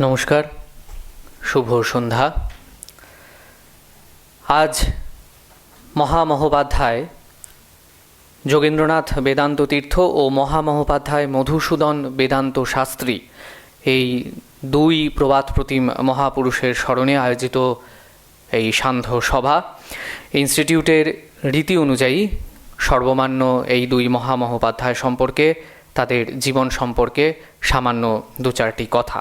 নমস্কার, শুভ সন্ধ্যা। আজ মহামহোপাধ্যায় যোগেন্দ্রনাথ বেদান্ত তীর্থ ও মহামহোপাধ্যায় মধুসূদন বেদান্ত শাস্ত্রী এই দুই প্রবাদ প্রতিম মহাপুরুষের স্মরণে আয়োজিত এই সান্ধ্য সভা ইনস্টিটিউটের রীতি অনুযায়ী সর্বমান্য এই দুই মহামহোপাধ্যায় সম্পর্কে, তাদের জীবন সম্পর্কে সামান্য দু চারটি কথা।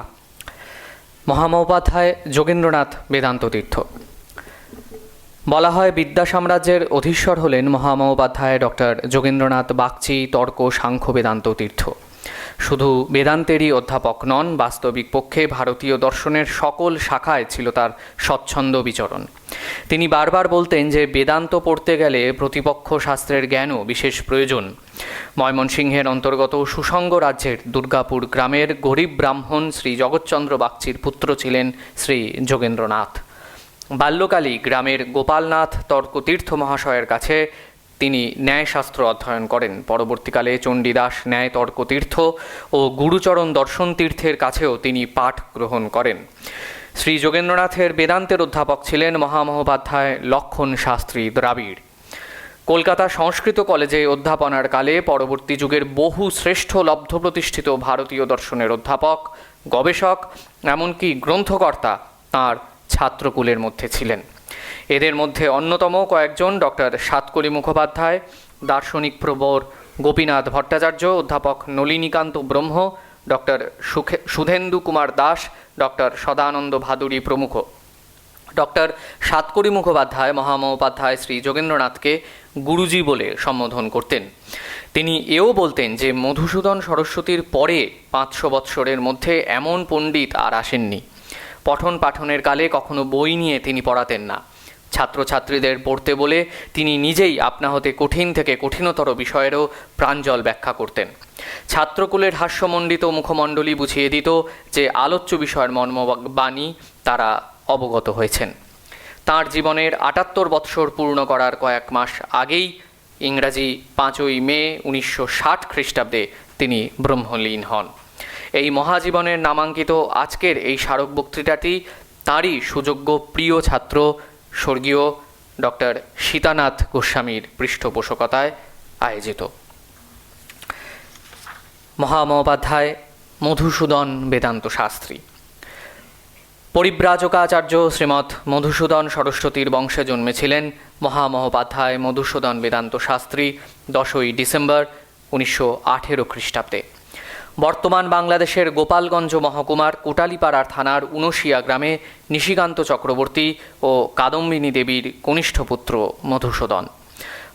মহামহোপাধ্যায় যোগেন্দ্রনাথ বেদান্ত তীর্থ। বলা হয় বিদ্যা সাম্রাজ্যের অধীশ্বর হলেন মহামহোপাধ্যায় ডক্টর যোগেন্দ্রনাথ বাগচি তর্ক সাংখ্য বেদান্ত তীর্থ। শুধু বেদান্তেরই অধ্যাপক নন, বাস্তবিক পক্ষে ভারতীয় দর্শনের সকল শাখায় ছিল তার স্বচ্ছন্দ বিচরণ। তিনি বারবার বলতেন যে বেদান্ত পড়তে গেলে প্রতিপক্ষ শাস্ত্রের জ্ঞানও বিশেষ প্রয়োজন। ময়মনসিংহের অন্তর্গত সুসঙ্গ রাজ্যের দুর্গাপুর গ্রামের গরিব ব্রাহ্মণ শ্রী জগৎচন্দ্র বাগচির পুত্র ছিলেন শ্রী যোগেন্দ্রনাথ। বাল্যকালেই গ্রামের গোপালনাথ তর্কতীর্থ মহাশয়ের কাছে তিনি ন্যায়শাস্ত্র অধ্যয়ন করেন। পরবর্তীকালে চণ্ডীদাস ন্যায় তর্কতীর্থ ও গুরুচরণ দর্শন তীর্থের কাছেও তিনি পাঠ গ্রহণ করেন। শ্রী যোগেন্দ্রনাথের বেদান্তের অধ্যাপক ছিলেন মহামহোপাধ্যায় লক্ষণ শাস্ত্রী দ্রাবিড়। কলকাতা সংস্কৃত কলেজে অধ্যাপনার কালে পরবর্তী যুগের বহু শ্রেষ্ঠ লব্ধ প্রতিষ্ঠিত ভারতীয় দর্শনের অধ্যাপক, গবেষক, এমনকি গ্রন্থকর্তা তাঁর ছাত্রকুলের মধ্যে ছিলেন। এদের মধ্যে অন্যতম কয়েকজন ডক্টর সাতকড়ি মুখোপাধ্যায়, দার্শনিক প্রবর গোপীনাথ ভট্টাচার্য, অধ্যাপক নলিনীকান্ত ব্রহ্ম, ডক্টর সুধেন্দু কুমার দাস, ডক্টর সদানন্দ ভাদুরী প্রমুখ। ডক্টর সাতকড়ি মুখোপাধ্যায় মহামহোপাধ্যায় শ্রী যোগেন্দ্রনাথকে গুরুজি বলে সম্বোধন করতেন। তিনি এও বলতেন যে মধুসূদন সরস্বতীর পরে 500 বৎসরের মধ্যে এমন পণ্ডিত আর আসেননি। পঠন পাঠনের কালে কখনো বই নিয়ে তিনি পড়াতেন না। ছাত্রছাত্রীদের পড়তে বলে তিনি নিজেই আপনা হতে কঠিন থেকে কঠিনতর বিষয়েরও প্রাঞ্জল ব্যাখ্যা করতেন। ছাত্রকুলের হাস্যমণ্ডিত মুখমণ্ডলী বুঝিয়ে দিত যে আলোচ্য বিষয়ের মর্মবাণী তারা অবগত হয়েছেন। তাঁর জীবনের 78 বৎসর পূর্ণ করার কয়েক মাস আগেই ইংরাজি 5ই মে 1960 খ্রিস্টাব্দে তিনি ব্রহ্মলীন হন। এই মহাজীবনের নামাঙ্কিত আজকের এই স্মারক বক্তৃতাটি তাঁরই সুযোগ্য প্রিয় ছাত্র স্বর্গীয় ডক্টর সীতানাথ গোস্বামীর পৃষ্ঠপোষকতায় আয়োজিত। মহামহোপাধ্যায় মধুসূদন বেদান্ত শাস্ত্রী। পরিব্রাজকাচার্য শ্রীমৎ মধুসূদন সরস্বতীর বংশে জন্মেছিলেন মহামহোপাধ্যায় মধুসূদন বেদান্ত শাস্ত্রী 10ই ডিসেম্বর 1918 খ্রিস্টাব্দে। বর্তমান বাংলাদেশের গোপালগঞ্জ মহকুমার কোটালীপাড়ার থানার উনশিয়া গ্রামে নিশিকান্ত চক্রবর্তী ও কাদম্বিনী দেবীর কনিষ্ঠ পুত্র মধুসূদন।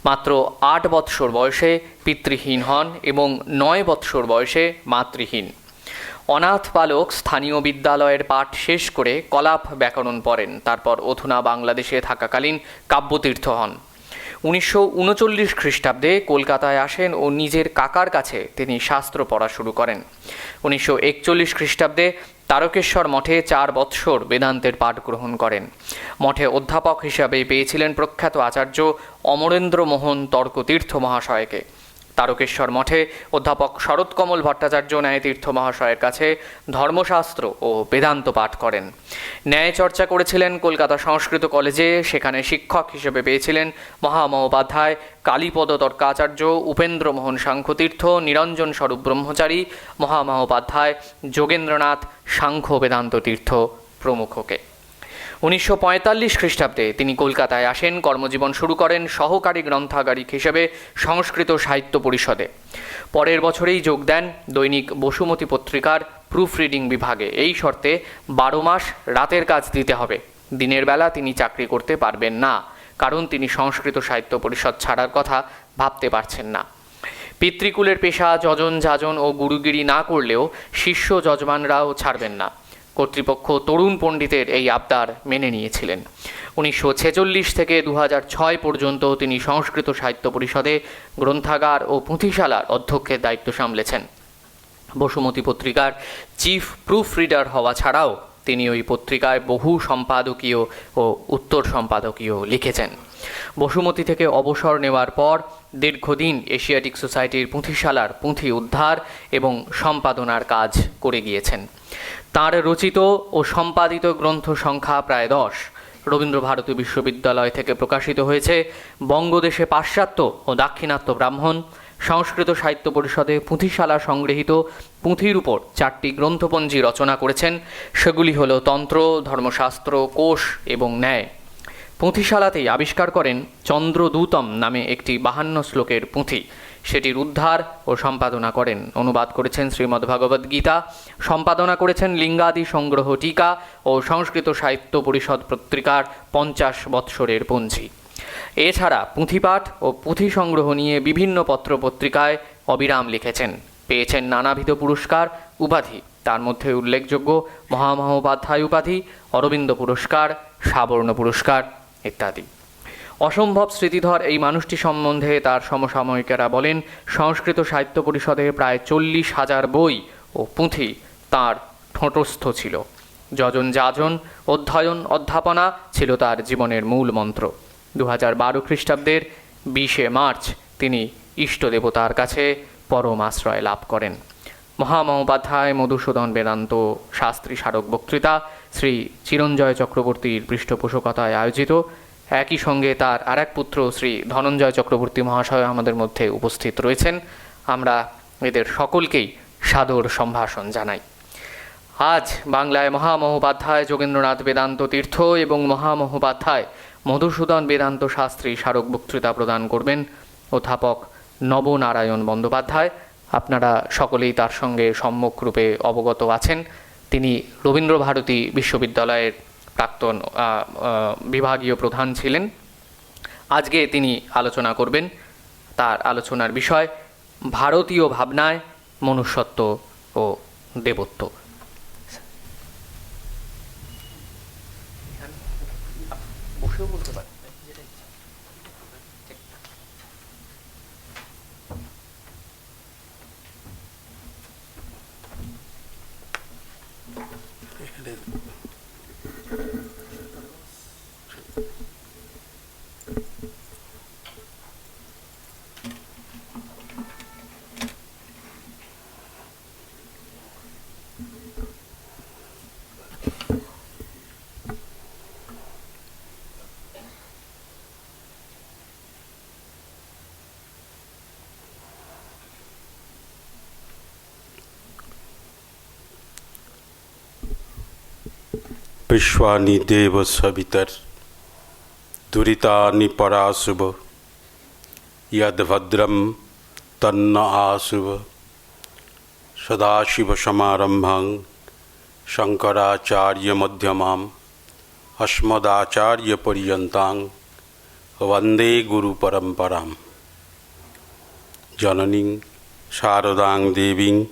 মাত্র 8 বৎসর বয়সে পিতৃহীন হন এবং 9 বৎসর বয়সে মাতৃহীন। অনাথ বালক স্থানীয় বিদ্যালয়ের পাঠ শেষ করে কলাপ ব্যাকরণ পড়েন। তারপর অধুনা বাংলাদেশে থাকাকালীন কাব্যতীর্থ হন। 1939 খ্রিস্টাব্দে কলকাতায় আসেন ও নিজের কাকার কাছে তিনি শাস্ত্র পড়া শুরু করেন। 1941 খ্রিস্টাব্দে তারকেশ্বর মঠে 4 বৎসর বেদান্তের পাঠ গ্রহণ করেন। মঠে অধ্যাপক হিসাবে পেয়েছিলেন প্রখ্যাত আচার্য অমরেন্দ্র মোহন তর্কতীর্থ মহাশয়কে। তারকেশ্বর মঠে অধ্যাপক শরৎকমল ভট্টাচার্য ন্যায়তীর্থ মহাশয়ের কাছে ধর্মশাস্ত্র ও বেদান্ত পাঠ করেন। ন্যায় চর্চা করেছিলেন কলকাতা সংস্কৃত কলেজে। সেখানে শিক্ষক হিসেবে পেয়েছিলেন মহামহোপাধ্যায় কালীপদ তর্কাচার্য, উপেন্দ্র মোহন সাংখ্যতীর্থ, নিরঞ্জন স্বরূপ ব্রহ্মচারী, মহামহোপাধ্যায় যোগেন্দ্রনাথ সাংখ্য বেদান্ত তীর্থ প্রমুখকে। 1945 খ্রিস্টাব্দে তিনি কলকাতায় আসেন। কর্মজীবন শুরু করেন সহকারী গ্রন্থাগারিক হিসেবে সংস্কৃত সাহিত্য পরিষদে। পরের বছরেই যোগ দেন দৈনিক বসুমতী পত্রিকার প্রুফ রিডিং বিভাগে, এই শর্তে 12 মাস রাতের কাজ দিতে হবে। দিনের বেলা তিনি চাকরি করতে পারবেন না, কারণ তিনি সংস্কৃত সাহিত্য পরিষদ ছাড়ার কথা ভাবতে পারছেন না। পিতৃকুলের পেশা যজন যাজন ও গুরুগিরি না করলেও শিষ্য যজমানরাও ছাড়বেন না। কর্তৃপক্ষ তরুণ পণ্ডিতের এই আবদার মেনে নিয়েছিলেন। 1946 থেকে 2006 পর্যন্ত তিনি সংস্কৃত সাহিত্য পরিষদে গ্রন্থাগার ও পুঁথিশালার অধ্যক্ষের দায়িত্ব সামলেছেন। বসুমতী পত্রিকার চিফ প্রুফ রিডার হওয়া ছাড়াও তিনি ওই পত্রিকায় বহু সম্পাদকীয় ও উত্তর সম্পাদকীয় লিখেছেন। বসুমতী থেকে অবসর নেওয়ার পর দীর্ঘদিন এশিয়াটিক সোসাইটির পুঁথিশালার পুঁথি উদ্ধার এবং সম্পাদনার কাজ করে গিয়েছেন। তাঁর রচিত ও সম্পাদিত গ্রন্থ সংখ্যা প্রায় 10। রবীন্দ্রভারতী বিশ্ববিদ্যালয় থেকে প্রকাশিত হয়েছে বঙ্গদেশে পাশ্চাত্য ও দাক্ষিণাত্য ব্রাহ্মণ, সংস্কৃত সাহিত্য পরিষদে পুঁথিশালা সংগৃহীত পুঁথির উপর 4টি গ্রন্থপঞ্জি রচনা করেছেন। সেগুলি হল তন্ত্র, ধর্মশাস্ত্র, কোষ এবং ন্যায়। পুঁথিশালাতেই আবিষ্কার করেন চন্দ্রদূতম নামে একটি 52 শ্লোকের পুঁথি। সেটির উদ্ধার ও সম্পাদনা করেন। অনুবাদ করেছেন শ্রীমদ্ভাগবদ্গীতা, সম্পাদনা করেছেন লিঙ্গাদি সংগ্রহ টিকা ও সংস্কৃত সাহিত্য পরিষদ পত্রিকার 50 বৎসরের পঞ্জি। এছাড়া পুঁথিপাঠ ও পুঁথি সংগ্রহ নিয়ে বিভিন্ন পত্র পত্রিকায় অবিরাম লিখেছেন। পেয়েছেন নানাবিধ পুরস্কার, উপাধি। তার মধ্যে উল্লেখযোগ্য মহামহোপাধ্যায় উপাধি, অরবিন্দ পুরস্কার, সাবর্ণ পুরস্কার ইত্যাদি। অসম্ভব স্মৃতিধর এই মানুষটি সম্বন্ধে তার সমসাময়িকেরা বলেন, সংস্কৃত সাহিত্য পরিষদে প্রায় 40,000 বই ও পুঁথি তাঁর ঠোঁটস্থ ছিল। যজন যাজন, অধ্যয়ন, অধ্যাপনা ছিল তার জীবনের মূল মন্ত্র। 2012 খ্রিস্টাব্দের 20 মার্চ তিনি ইষ্ট দেবতার কাছে পরম আশ্রয় লাভ করেন। মহামহোপাধ্যায় মধুসূদন বেদান্ত শাস্ত্রী স্মারক বক্তৃতা শ্রী চিরঞ্জয় চক্রবর্তীর পৃষ্ঠপোষকতায় আয়োজিত। একই সঙ্গে তার আরেক পুত্র শ্রী ধনঞ্জয় চক্রবর্তী মহাশয় আমাদের মধ্যে উপস্থিত রয়েছেন। আমরা এদের সকলকেই সাদর সম্ভাষণ জানাই। আজ বাংলায় মহামহোপাধ্যায় যোগেন্দ্রনাথ বেদান্ত তীর্থ এবং মহামহোপাধ্যায় মধুসূদন বেদান্ত শাস্ত্রী স্মারক বক্তৃতা প্রদান করবেন অধ্যাপক নবনারায়ণ বন্দ্যোপাধ্যায়। আপনারা সকলেই তার সঙ্গে সম্মুখরূপে অবগত আছেন। তিনি রবীন্দ্রভারতী বিশ্ববিদ্যালয়ের প্রাক্তন বিভাগীয় প্রধান ছিলেন। আজকে তিনি আলোচনা করবেন। তার আলোচনার বিষয় ভারতীয় ভাবনায় মনুষ্যত্ব ও দেবত্ব। বসেও বলতে পারেন। विश्वानि देव सवितर दुरितानि पराशुभ यद्भद्रं तन्न आशुभ सदाशिवसमारम्भां शङ्कराचार्यमध्यमाम् अस्मदाचार्यपर्यन्तां वन्दे गुरुपरम्परां। जननीं शारदां देवीं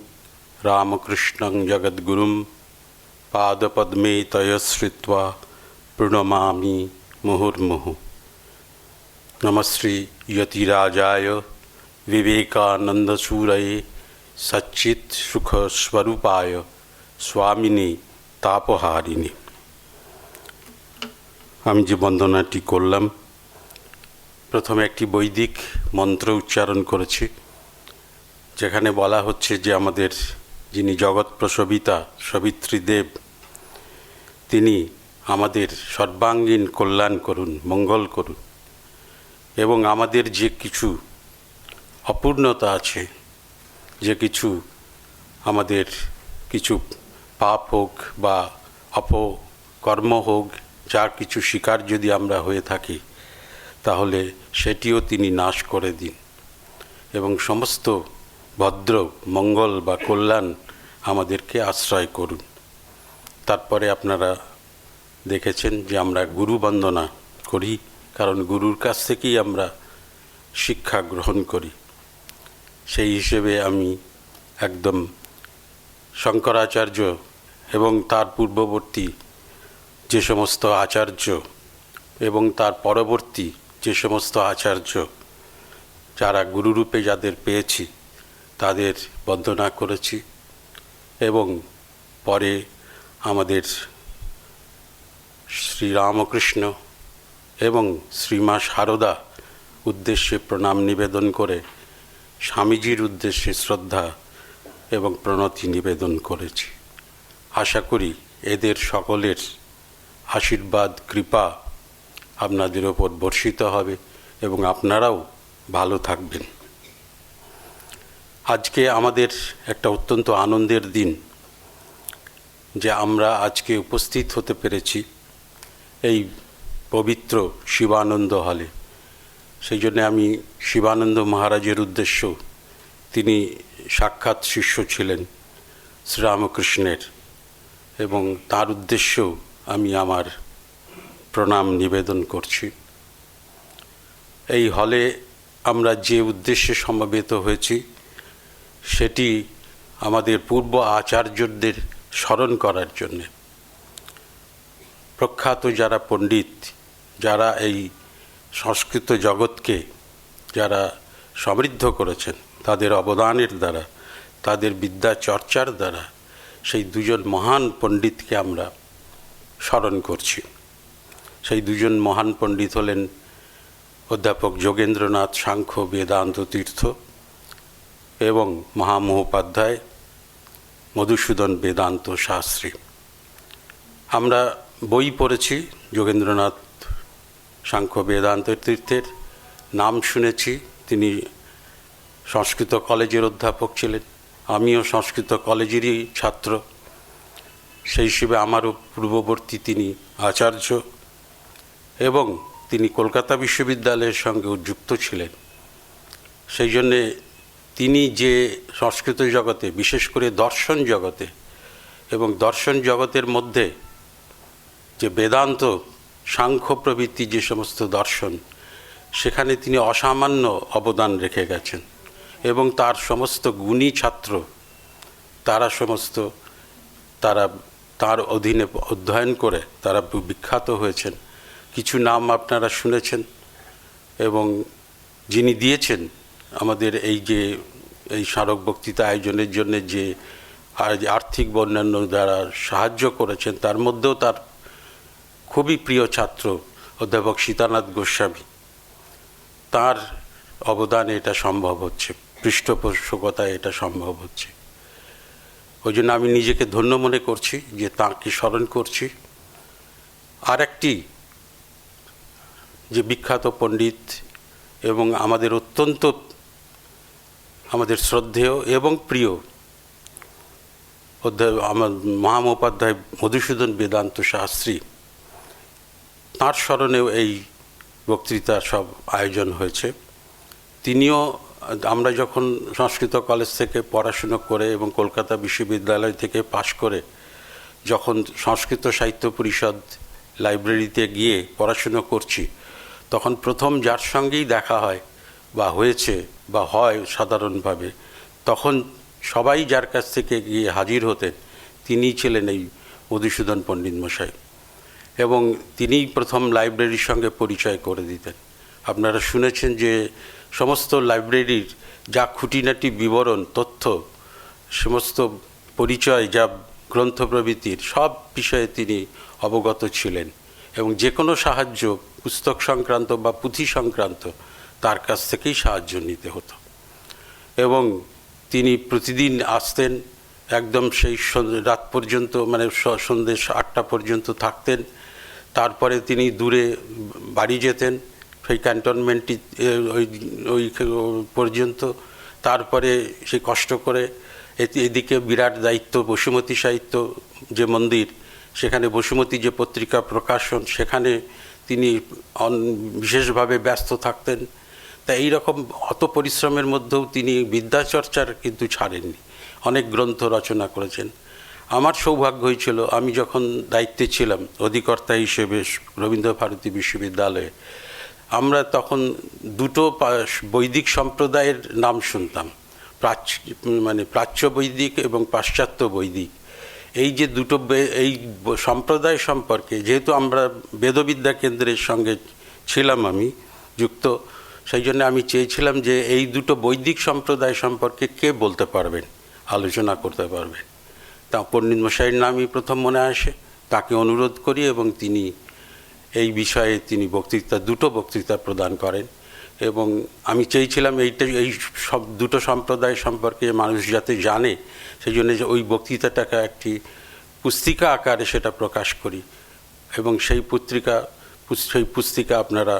रामकृष्णं जगद्गुरुं पादपद्मे तयश्रित्वा प्रणमामि मुहुर्मुहुः। नमस्ते यतिराजाय विवेकानन्दसूरये सच्चित् सुखस्वरूपाय स्वामिने तापहारिणे। আমি যে বন্দনাটি করলাম, প্রথমে একটি বৈদিক মন্ত্র উচ্চারণ করেছি, যেখানে বলা হচ্ছে যে আমাদের যিনি জগৎ প্রসবিতা সবিত্রী দেব, তিনি আমাদের সর্বাঙ্গীন কল্যাণ করুন, মঙ্গল করুন, এবং আমাদের যে কিছু অপূর্ণতা আছে, যে কিছু আমাদের কিছু পাপ হোক বা অপকর্ম হোক, যার কিছু শিকার যদি আমরা হয়ে থাকি, তাহলে সেটিও তিনি নাশ করে দিন এবং সমস্ত ভদ্র মঙ্গল বা কল্যাণ আমাদেরকে আশ্রয় করুন। তারপরে আপনারা দেখেছেন যে আমরা গুরু বন্দনা করি, কারণ গুরুর কাছ থেকেই আমরা শিক্ষা গ্রহণ করি। সেই হিসেবে আমি একদম শঙ্করাচার্য এবং তার পূর্ববর্তী যে সমস্ত আচার্য এবং তার পরবর্তী যে সমস্ত আচার্য, যারা গুরুরূপে যাদের পেয়েছি, তাদের বন্দনা করেছি। এবং পরে আমাদের শ্রীরামকৃষ্ণ এবং শ্রীমা সারদা উদ্দেশ্যে প্রণাম নিবেদন করে স্বামীজির উদ্দেশ্যে শ্রদ্ধা এবং প্রণতি নিবেদন করেছি। আশা করি এদের সকলের আশীর্বাদ কৃপা আপনাদের ওপর বর্ষিত হবে এবং আপনারাও ভালো থাকবেন। আজকে আমাদের একটা অত্যন্ত আনন্দের দিন যে আমরা আজকে উপস্থিত হতে পেরেছি এই পবিত্র শিবানন্দ হলে। সেই জন্য আমি শিবানন্দ মহারাজের উদ্দেশ্য, তিনি সাক্ষাৎ শিষ্য ছিলেন শ্রীরামকৃষ্ণের, এবং তার উদ্দেশ্যেও আমি আমার প্রণাম নিবেদন করছি। এই হলে আমরা যে উদ্দেশ্যে সমবেত হয়েছি সেটি আমাদের পূর্ব আচার্যদের স্মরণ করার জন্যে। প্রখ্যাত যারা পণ্ডিত, যারা এই সংস্কৃত জগৎকে যারা সমৃদ্ধ করেছেন, তাদের অবদানের দ্বারা, তাদের বিদ্যা চর্চার দ্বারা সেই দুজন মহান পণ্ডিতকে আমরা স্মরণ করছি। সেই দুজন মহান পণ্ডিত হলেন অধ্যাপক যোগেন্দ্রনাথ সাংখ্য বেদান্ত তীর্থ এবং মহামহোপাধ্যায় মধুসূদন বেদান্ত শাস্ত্রী। আমরা বই পড়েছি যোগেন্দ্রনাথ সাংখ্য বেদান্ত তীর্থের, নাম শুনেছি। তিনি সংস্কৃত কলেজের অধ্যাপক ছিলেন, আমিও সংস্কৃত কলেজেরই ছাত্র। সেই হিসেবে আমারও পূর্ববর্তী তিনি আচার্য, এবং তিনি কলকাতা বিশ্ববিদ্যালয়ের সঙ্গেও যুক্ত ছিলেন। সেই জন্যে তিনি যে সংস্কৃত জগতে, বিশেষ করে দর্শন জগতে এবং দর্শন জগতের মধ্যে যে বেদান্ত সাংখ্য প্রভৃতি যে সমস্ত দর্শন, সেখানে তিনি অসামান্য অবদান রেখে গেছেন, এবং তার সমস্ত গুণী ছাত্র তারা তার অধীনে অধ্যয়ন করে তারা বিখ্যাত হয়েছেন। কিছু নাম আপনারা শুনেছেন, এবং যিনি দিয়েছেন আমাদের এই স্মারক বক্তৃতা আয়োজনের জন্য যে আর্থিক বা অন্যান্য দ্বারা সাহায্য করেছেন, তার মধ্যেও তার খুবই প্রিয় ছাত্র অধ্যাপক সীতানাথ গোস্বামী। তার অবদানে এটা সম্ভব হচ্ছে, পৃষ্ঠপোষকতায় এটা সম্ভব হচ্ছে। ওই জন্য আমি নিজেকে ধন্য মনে করছি যে তাঁকে স্মরণ করছি। আর একটি যে বিখ্যাত পণ্ডিত এবং আমাদের অত্যন্ত আমাদের শ্রদ্ধেয় এবং প্রিয় আমার মহামহোপাধ্যায় মধুসূদন বেদান্ত শাস্ত্রী, তাঁর স্মরণেও এই বক্তৃতা সব আয়োজন হয়েছে। তিনিও, আমরা যখন সংস্কৃত কলেজ থেকে পড়াশুনো করে এবং কলকাতা বিশ্ববিদ্যালয় থেকে পাশ করে যখন সংস্কৃত সাহিত্য পরিষদ লাইব্রেরিতে গিয়ে পড়াশুনো করছি, তখন প্রথম যার সঙ্গেই দেখা হয় বা হয়েছে বা হয় সাধারণভাবে, তখন সবাই যার কাছ থেকে গিয়ে হাজির হতেন তিনিই ছিলেন এই মধুসূদন পণ্ডিত মশাই, এবং তিনিই প্রথম লাইব্রেরির সঙ্গে পরিচয় করে দিতেন। আপনারা শুনেছেন যে সমস্ত লাইব্রেরির যা খুঁটিনাটি বিবরণ, তথ্য, সমস্ত পরিচয়, যা গ্রন্থ প্রভৃতির সব বিষয়ে তিনি অবগত ছিলেন, এবং যে কোনো সাহায্য পুস্তক সংক্রান্ত বা পুঁথি সংক্রান্ত তার কাছ থেকেই সাহায্য নিতে হতো। এবং তিনি প্রতিদিন আসতেন, একদম সেই রাত পর্যন্ত, মানে সন্ধ্যে 8টা পর্যন্ত থাকতেন। তারপরে তিনি দূরে বাড়ি যেতেন, সেই ক্যান্টনমেন্টটি ওই পর্যন্ত। তারপরে সে কষ্ট করে এদিকে বিরাট দায়িত্ব, বসুমতী সাহিত্য যে মন্দির, সেখানে বসুমতী যে পত্রিকা প্রকাশন, সেখানে তিনি বিশেষভাবে ব্যস্ত থাকতেন। তা এইরকম অত পরিশ্রমের মধ্যেও তিনি বিদ্যাচর্চার কিন্তু ছাড়েননি, অনেক গ্রন্থ রচনা করেছেন। আমার সৌভাগ্য হয়েছিল, আমি যখন দায়িত্বে ছিলাম অধিকর্তা হিসেবে রবীন্দ্রভারতী বিশ্ববিদ্যালয়ে, আমরা তখন দুটো বৈদিক সম্প্রদায়ের নাম শুনতাম, প্রাচ্য বৈদিক এবং পাশ্চাত্য বৈদিক। এই যে দুটো এই সম্প্রদায় সম্পর্কে, যেহেতু আমরা বেদবিদ্যা কেন্দ্রের সঙ্গে ছিলাম আমি যুক্ত, সেই জন্য আমি চেয়েছিলাম যে এই দুটো বৈদিক সম্প্রদায় সম্পর্কে কে বলতে পারবেন, আলোচনা করতে পারবেন। তা পণ্ডিত মশাইয়ের নামই প্রথম মনে আসে, তাকে অনুরোধ করি এবং তিনি এই বিষয়ে তিনি দুটো বক্তৃতা প্রদান করেন এবং আমি চেয়েছিলাম এই সব দুটো সম্প্রদায় সম্পর্কে মানুষ যাতে জানে, সেই জন্য যে ওই বক্তৃতাটাকে একটি পুস্তিকা আকারে সেটা প্রকাশ করি এবং সেই পুস্তিকা আপনারা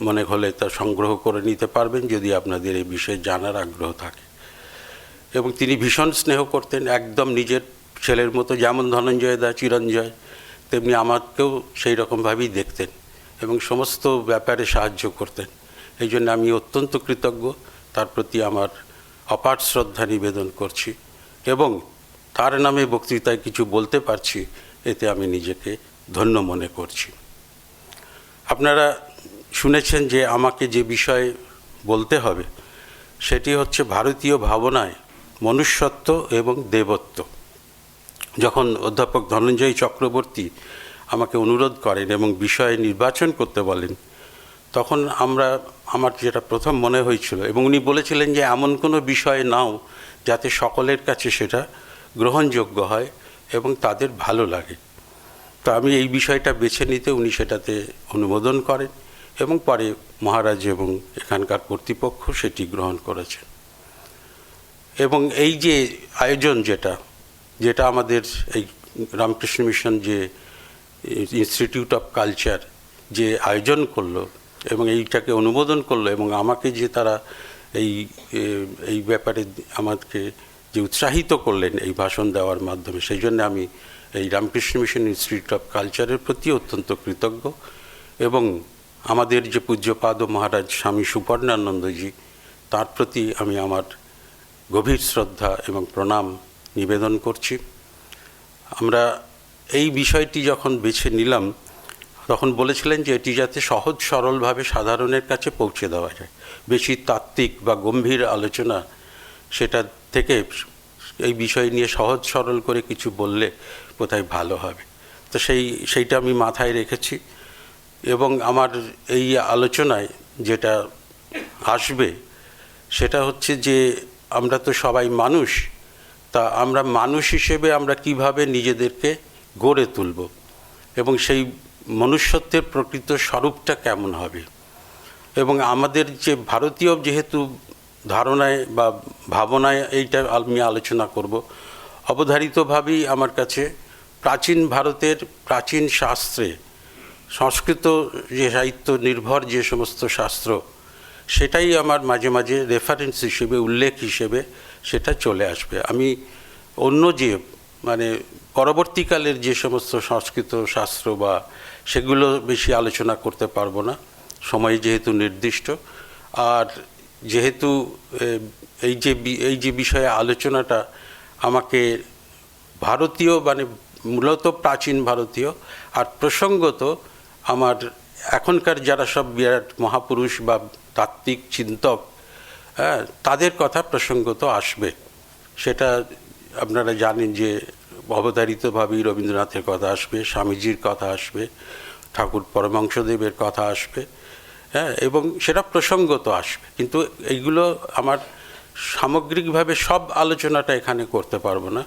মনে হলে তা সংগ্রহ করে নিতে পারবেন যদি আপনাদের এই বিষয়ে জানার আগ্রহ থাকে। এবং তিনি ভীষণ স্নেহ করতেন, একদম নিজের ছেলের মতো, যেমন ধনঞ্জয় দা চিরঞ্জয় তেমনি আমাকেও সেই রকমভাবেই দেখতেন এবং সমস্ত ব্যাপারে সাহায্য করতেন। এই জন্য আমি অত্যন্ত কৃতজ্ঞ, তার প্রতি আমার অপার শ্রদ্ধা নিবেদন করছি এবং তার নামে বক্তৃতায় কিছু বলতে পারছি, এতে আমি নিজেকে ধন্য মনে করছি। আপনারা শুনেছেন যে আমাকে যে বিষয়ে বলতে হবে সেটি হচ্ছে ভারতীয় ভাবনায় মনুষ্যত্ব এবং দেবত্ব। যখন অধ্যাপক ধনঞ্জয় চক্রবর্তী আমাকে অনুরোধ করেন এবং বিষয় নির্বাচন করতে বলেন, তখন আমার যেটা প্রথম মনে হয়েছিল, এবং উনি বলেছিলেন যে এমন কোনো বিষয় নাও যাতে সকলের কাছে সেটা গ্রহণযোগ্য হয় এবং তাদের ভালো লাগে। তো আমি এই বিষয়টা বেছে নিতে উনি সেটাতে অনুমোদন করেন এবং পরে মহারাজ এবং এখানকার কর্তৃপক্ষ সেটি গ্রহণ করেছেন। এবং এই যে আয়োজন যেটা আমাদের এই রামকৃষ্ণ মিশন যে ইনস্টিটিউট অফ কালচার যে আয়োজন করলো এবং এইটাকে অনুমোদন করলো এবং আমাকে যে তারা এই ব্যাপারে আমাকে যে উৎসাহিত করলেন এই ভাষণ দেওয়ার মাধ্যমে, সেই জন্য আমি এই রামকৃষ্ণ মিশন ইনস্টিটিউট অফ কালচারের প্রতি অত্যন্ত কৃতজ্ঞ এবং আমাদের যে পূজ্যপাদ মহারাজ স্বামী সুপর্ণানন্দজি, তার প্রতি আমি আমার গভীর শ্রদ্ধা এবং প্রণাম নিবেদন করছি। আমরা এই বিষয়টি যখন বেছে নিলাম তখন বলেছিলেন যে এটি যাতে সহজ সরলভাবে সাধারণের কাছে পৌঁছে দেওয়া যায়, বেশি তাত্ত্বিক বা গম্ভীর আলোচনা সেটা থেকে এই বিষয় নিয়ে সহজ সরল করে কিছু বললে কোথায় ভালো হবে। তো সেইটা আমি মাথায় রেখেছি এবং আমার এই আলোচনায় যেটা আসবে সেটা হচ্ছে যে আমরা তো সবাই মানুষ, তা আমরা মানুষ হিসেবে আমরা কিভাবে নিজেদেরকে গড়ে তুলব এবং সেই মনুষ্যত্বের প্রকৃত স্বরূপটা কেমন হবে। এবং আমাদের যে ভারতীয় যেহেতু ধারণায় বা ভাবনায় এইটা আমি আলোচনা করব, অবধারিতভাবেই আমার কাছে প্রাচীন ভারতের প্রাচীন শাস্ত্রে সংস্কৃত যে সাহিত্য নির্ভর যে সমস্ত শাস্ত্র, সেটাই আমার মাঝে মাঝে রেফারেন্স হিসেবে, উল্লেখ হিসেবে সেটা চলে আসবে। আমি অন্য যে পরবর্তীকালের যে সমস্ত সংস্কৃত শাস্ত্র বা সেগুলো বেশি আলোচনা করতে পারবো না, সময় যেহেতু নির্দিষ্ট। আর যেহেতু এই যে বিষয়ে আলোচনাটা আমাকে ভারতীয় মূলত প্রাচীন ভারতীয় আর প্রসঙ্গত আমার এখনকার যারা সব বিরাট মহাপুরুষ বা তাত্ত্বিক চিন্তক, তাদের কথা প্রসঙ্গত আসবে। সেটা আপনারা জানেন যে অবধারিতভাবেই রবীন্দ্রনাথের কথা আসবে, স্বামীজির কথা আসবে, ঠাকুর পরমহংসদেবের কথা আসবে, এবং সেটা প্রসঙ্গত আসবে। কিন্তু এইগুলো আমার সামগ্রিকভাবে সব আলোচনাটা এখানে করতে পারবো না,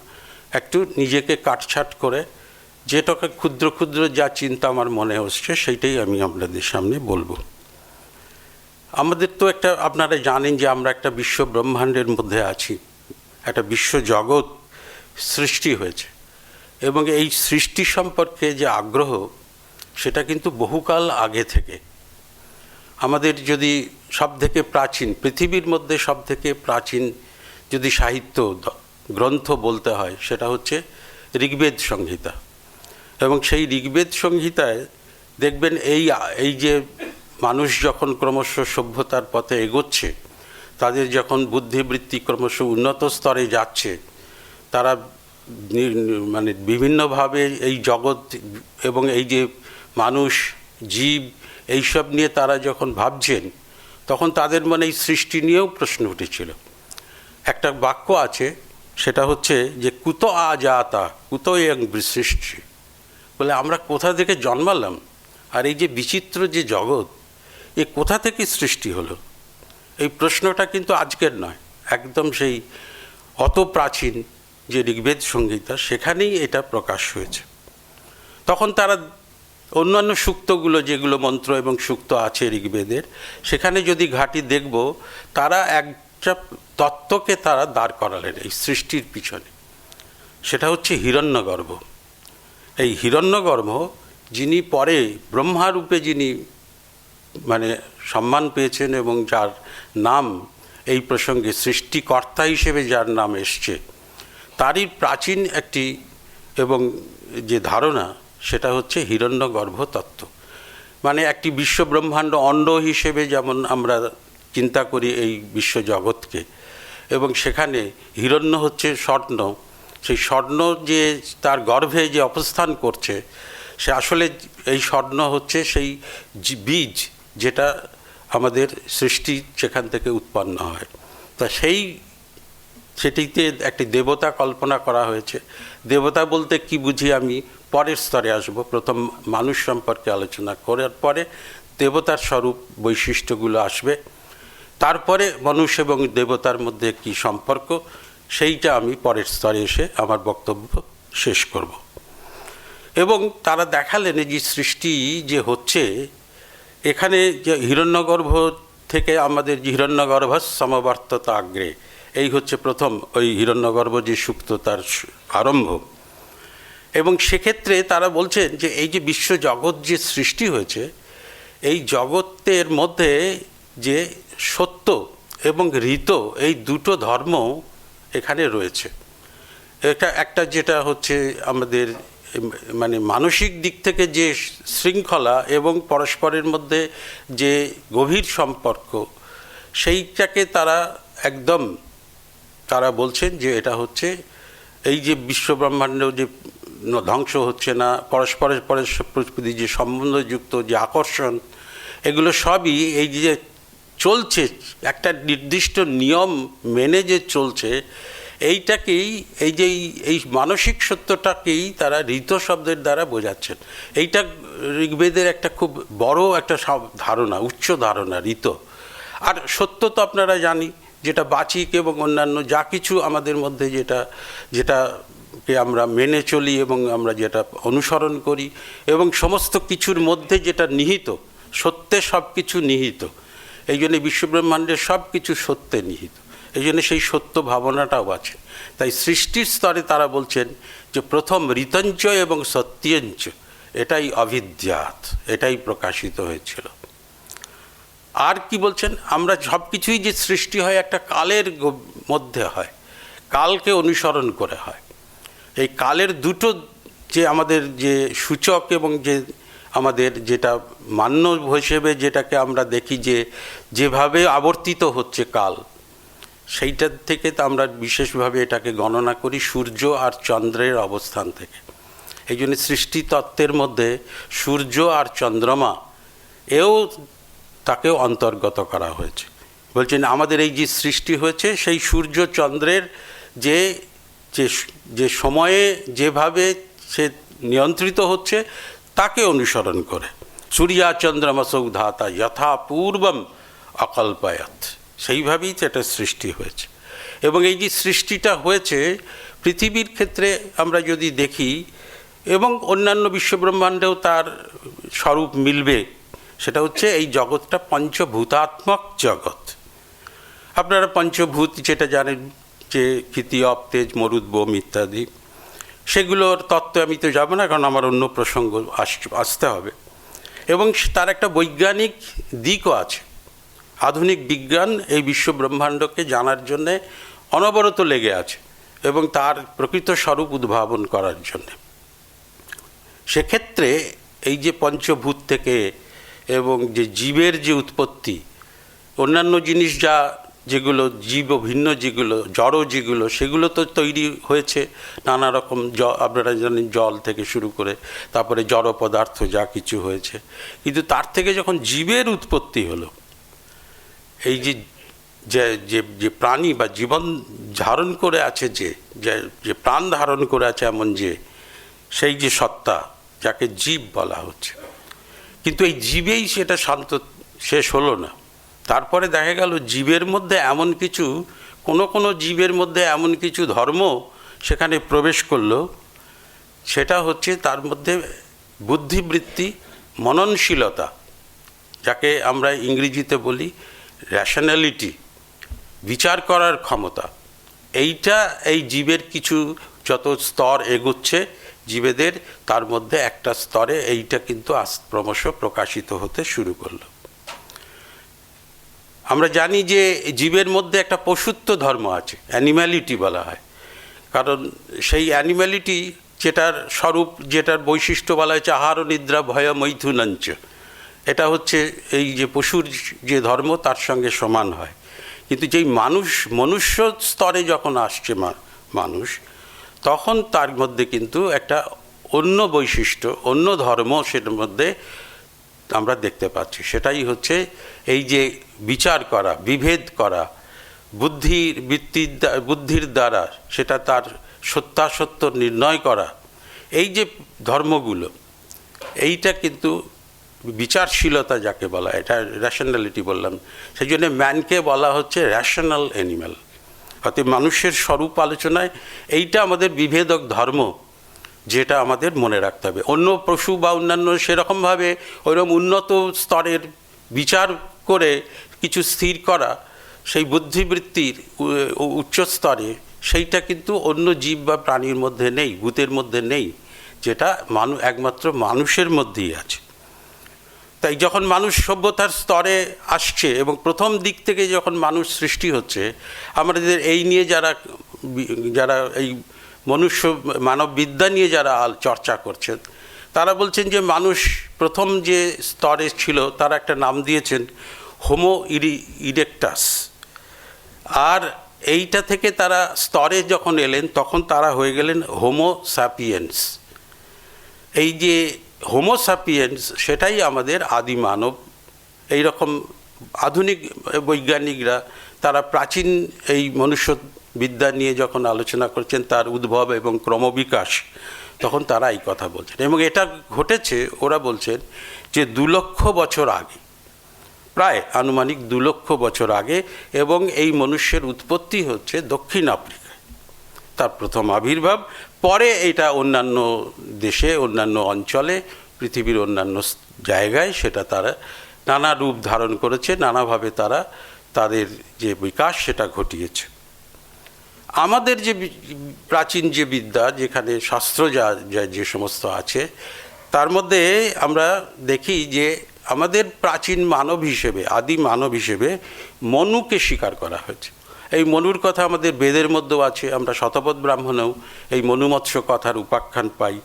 একটু নিজেকে কাটছাট করে যেটাকে ক্ষুদ্র ক্ষুদ্র যা চিন্তা আমার মনে হচ্ছে সেইটাই আমি আপনাদের সামনে বলবো। আমাদের তো আপনারা জানেন যে আমরা একটা বিশ্ব ব্রহ্মাণ্ডের মধ্যে আছি, একটা বিশ্ব জগৎ সৃষ্টি হয়েছে এবং এই সৃষ্টি সম্পর্কে যে আগ্রহ সেটা কিন্তু বহুকাল আগে থেকে। আমাদের যদি সবথেকে প্রাচীন, পৃথিবীর মধ্যে সবথেকে প্রাচীন যদি সাহিত্য গ্রন্থ বলতে হয় সেটা হচ্ছে ঋগ্বেদ সংহিতা। এবং সেই ঋগ্বেদ সংহিতায় দেখবেন এই যে মানুষ যখন ক্রমশ সভ্যতার পথে এগোচ্ছে, তাদের যখন বুদ্ধিবৃত্তি ক্রমশ উন্নত স্তরে যাচ্ছে, তারা বিভিন্নভাবে এই জগৎ এবং এই যে মানুষ জীব এইসব নিয়ে তারা যখন ভাবছেন, তখন তাদের মনে এই সৃষ্টি নিয়েও প্রশ্ন উঠেছিল। একটা বাক্য আছে, সেটা হচ্ছে যে কুত আজাতা কুত এং সৃষ্টি, বলে আমরা কোথা থেকে জন্মালাম আর এই যে বিচিত্র যে জগৎ, এ কোথা থেকে সৃষ্টি হলো। এই প্রশ্নটা কিন্তু আজকের নয়, একদম সেই অত প্রাচীন যে ঋগ্বেদ সংহিতা, সেখানেই এটা প্রকাশ হয়েছে। তখন তারা অন্যান্য সূক্তগুলো যেগুলো মন্ত্র এবং সূক্ত আছে ঋগ্বেদের, সেখানে যদি ঘাঁটি দেখব, তারা একটা তত্ত্বকে তারা দাঁড় করালেন এই সৃষ্টির পিছনে। সেটা হচ্ছে হিরণ্যগর্ভ। এই হিরণ্যগর্ভ যিনি পরে ব্রহ্মারূপে যিনি মানে সম্মান পেয়েছেন এবং যার নাম এই প্রসঙ্গে সৃষ্টিকর্তা হিসেবে যার নাম এসছে, তারই প্রাচীন একটি এবং যে ধারণা সেটা হচ্ছে হিরণ্যগর্ভ তত্ত্ব। মানে একটি বিশ্বব্রহ্মাণ্ড অণ্ড হিসেবে যেমন আমরা চিন্তা করি এই বিশ্বজগৎকে, এবং সেখানে হিরণ্য হচ্ছে স্বর্ণ, সেই স্বর্ণ যে তার গর্ভে যে অবস্থান করছে, সে আসলে এই স্বর্ণ হচ্ছে সেই বীজ যেটা আমাদের সৃষ্টি সেখান থেকে উৎপন্ন হয়। তা সেটিতে একটি দেবতা কল্পনা করা হয়েছে। দেবতা বলতে কি বুঝি আমি পরের স্তরে আসব। প্রথম মানুষ সম্পর্কে আলোচনা করার পরে দেবতার স্বরূপ বৈশিষ্ট্যগুলো আসবে, তারপরে মানুষ এবং দেবতার মধ্যে কি সম্পর্ক, সেইটা আমি পরের স্তরে এসে আমার বক্তব্য শেষ করব। এবং তারা দেখালেন যে সৃষ্টি যে হচ্ছে, এখানে যে হিরণ্যগর্ভ থেকে আমাদের যে হিরণ্যগর্ভ সমবর্ততা আগ্রে, এই হচ্ছে প্রথম ওই হিরণ্যগর্ভ যে সূক্ত তার আরম্ভ। এবং সেক্ষেত্রে তারা বলছেন যে এই যে বিশ্বজগৎ যে সৃষ্টি হয়েছে, এই জগতের মধ্যে যে সত্য এবং ঋত, এই দুটো ধর্ম এখানে রয়েছে। এটা একটা যেটা হচ্ছে আমাদের মানে মানসিক দিক থেকে যে শৃঙ্খলা এবং পরস্পরের মধ্যে যে গভীর সম্পর্ক, সেইটাকে তারা একদম তারা বলছেন যে এটা হচ্ছে এই যে বিশ্বব্রহ্মাণ্ড যে ধ্বংস হচ্ছে না, পরস্পরের প্রতি যে সম্বন্ধযুক্ত যে আকর্ষণ, এগুলো সবই এই যে চলছে একটা নির্দিষ্ট নিয়ম মেনে যে চলছে, এইটাকেই এই যে এই মানসিক সত্যটাকেই তারা ঋত শব্দের দ্বারা বোঝাচ্ছেন। এইটা ঋগ্বেদের একটা খুব বড় একটা ধারণা, উচ্চ ধারণা ঋত। আর সত্য তো আপনারা জানি, যেটা বাচিক এবং অন্যান্য যা কিছু আমাদের মধ্যে যেটাকে আমরা মেনে চলি এবং আমরা যেটা অনুসরণ করি, এবং সমস্ত কিছুর মধ্যে যেটা নিহিত, সত্যে সব কিছু নিহিত। এই জন্য বিশ্বব্রহ্মাণ্ডের সব কিছু সত্যে নিহিত, এই জন্য সেই সত্য ভাবনাটাও আছে। তাই সৃষ্টির স্তরে তারা বলছেন যে প্রথম ঋতঞ্চ এবং সত্যঞ্চ, এটাই অভিদ্যাত, এটাই প্রকাশিত হয়েছিল। আর কি বলছেন, আমরা সব কিছুই যে সৃষ্টি হয় একটা কালের মধ্যে হয়, কালকে অনুসরণ করে হয়। এই কালের দুটো যে আমাদের যে সূচক এবং যে আমাদের যেটা মান্য হিসেবে যেটাকে আমরা দেখি যে যেভাবে আবর্তিত হচ্ছে কাল, সেইটার থেকে তো আমরা বিশেষভাবে এটাকে গণনা করি সূর্য আর চন্দ্রের অবস্থান থেকে। এই জন্য সৃষ্টি তত্ত্বের মধ্যে সূর্য আর চন্দ্রমা তাকেও অন্তর্গত করা হয়েছে। বলছেন আমাদের এই যে সৃষ্টি হয়েছে, সেই সূর্য চন্দ্রের যে যে সময়ে যেভাবে সে নিয়ন্ত্রিত হচ্ছে তাকে অনুসরণ করে। সূর্যা চন্দ্রমসৌ ধাতা যথা পূর্বম অকল্পায়াত, সেইভাবেই সেটা সৃষ্টি হয়েছে। এবং এই যে সৃষ্টিটা হয়েছে পৃথিবীর ক্ষেত্রে আমরা যদি দেখি, এবং অন্যান্য বিশ্বব্রহ্মাণ্ডেও তার স্বরূপ মিলবে, সেটা হচ্ছে এই জগৎটা পঞ্চভূতাত্মক জগৎ। আপনারা পঞ্চভূত যেটা জানেন, যে ক্ষিতি অপ তেজ মরুদ বোম ইত্যাদি, সেগুলোর তত্ত্বে আমি তো যাব না, কারণ আমার অন্য প্রসঙ্গ আসতে হবে। এবং তার একটা বৈজ্ঞানিক দিকও আছে। আধুনিক বিজ্ঞান এই বিশ্বব্রহ্মাণ্ডকে জানার জন্যে অনবরত লেগে আছে এবং তার প্রকৃত স্বরূপ উদ্ভাবন করার জন্যে। সেক্ষেত্রে এই যে পঞ্চভূত থেকে এবং যে জীবের যে উৎপত্তি, অন্যান্য জিনিস যেগুলো জীব ভিন্ন, যেগুলো জড় যেগুলো, সেগুলো তো তৈরি হয়েছে নানা রকম, আপনারা জানেন জল থেকে শুরু করে তারপরে জড় পদার্থ যা কিছু হয়েছে। কিন্তু তার থেকে যখন জীবের উৎপত্তি হলো, এই যে প্রাণী বা জীবন ধারণ করে আছে, যে প্রাণ ধারণ করে আছে এমন সেই যে সত্তা, যাকে জীব বলা হচ্ছে, কিন্তু এই জীবেই সেটা শান্ত শেষ হলো না। তারপরে দেখা গেল জীবের মধ্যে এমন কিছু, কোনো জীবের মধ্যে এমন কিছু ধর্ম সেখানে প্রবেশ করলো, সেটা হচ্ছে তার মধ্যে বুদ্ধিবৃত্তি, মননশীলতা, যাকে আমরা ইংরেজিতে বলি র্যাশনালিটি, বিচার করার ক্ষমতা, এইটা এই জীবের কিছু যত স্তর এগোচ্ছে জীবেদের, তার মধ্যে একটা স্তরে এইটা কিন্তু ক্রমশ প্রকাশিত হতে শুরু করলো। আমরা জানি যে জীবের মধ্যে একটা পশুত্ব ধর্ম আছে, অ্যানিম্যালিটি বলা হয়, কারণ সেই অ্যানিম্যালিটি যেটার স্বরূপ, যেটার বৈশিষ্ট্য বলা হয়েছে আহার নিদ্রা ভয় মৈথুনঞ্চ, এটা হচ্ছে এই যে পশুর যে ধর্ম তার সঙ্গে সমান হয়। কিন্তু যেই মনুষ্য স্তরে যখন আসছে মানুষ, তখন তার মধ্যে কিন্তু একটা অন্য বৈশিষ্ট্য, অন্য ধর্ম সেটার মধ্যে আমরা দেখতে পাচ্ছি। সেটাই হচ্ছে এই যে বিচার করা, বিভেদ করা, বুদ্ধির দ্বারা সেটা তার সত্যাসত্য নির্ণয় করা, এই যে ধর্মগুলো, এইটা কিন্তু বিচারশীলতা যাকে বলা, এটা র্যাশনালিটি বললাম, সেই জন্য ম্যানকে বলা হচ্ছে র্যাশনাল অ্যানিম্যাল। অর্থাৎ মানুষের স্বরূপ আলোচনায় এইটা আমাদের বিভেদক ধর্ম, যেটা আমাদের মনে রাখতে হবে। অন্য পশু বা অন্যান্য সেরকমভাবে ওইরকম উন্নত স্তরের বিচার করে কিছু স্থির করা, সেই বুদ্ধিবৃত্তির উচ্চ স্তরে, সেইটা কিন্তু অন্য জীব বা প্রাণীর মধ্যে নেই, ভূতের মধ্যে নেই, যেটা একমাত্র মানুষের মধ্যেই আছে। তাই যখন মানুষ সভ্যতার স্তরে আসছে এবং প্রথম দিক থেকে যখন মানুষ সৃষ্টি হচ্ছে, আমাদের এই নিয়ে যারা এই মানববিদ্যা নিয়ে যারা চর্চা করছেন, তারা বলছেন যে মানুষ প্রথম যে স্তরে ছিল তারা একটা নাম দিয়েছেন হোমো ইরেক্টাস। আর এইটা থেকে তারা স্তরে যখন এলেন তখন তারা হয়ে গেলেন হোমো স্যাপিয়েন্স। এই যে হোমো স্যাপিয়েন্স সেটাই আমাদের আদি মানব। এইরকম আধুনিক বৈজ্ঞানিকরা তারা প্রাচীন এই মনুষ্যবিদ্যা নিয়ে যখন আলোচনা করছেন তার উদ্ভব এবং ক্রমবিকাশ, তখন তারা এই কথা বলছেন। এবং এটা ঘটেছে, ওরা বলছেন যে 2 লক্ষ বছর আগে, প্রায় আনুমানিক 2 লক্ষ বছর আগে, এবং এই মনুষ্যের উৎপত্তি হচ্ছে দক্ষিণ আফ্রিকায়, তার প্রথম আবির্ভাব। পরে এটা অন্যান্য দেশে, অন্যান্য অঞ্চলে, পৃথিবীর অন্যান্য জায়গায় সেটা তারা নানা রূপ ধারণ করেছে, নানাভাবে তারা তাদের যে বিকাশ সেটা ঘটিয়েছে। আমাদের যে প্রাচীন যে বিদ্যা, যেখানে শাস্ত্র যে সমস্ত আছে, তার মধ্যে আমরা দেখি যে আমাদের প্রাচীন মানব হিসেবে, আদি মানব হিসেবে মনুকে স্বীকার করা হয়েছে। এই মনুর কথা আমাদের বেদের মধ্যেও আছে, আমরা শতপথ ব্রাহ্মণেও এই মনুমৎস্য কথার উপাখ্যান পাই,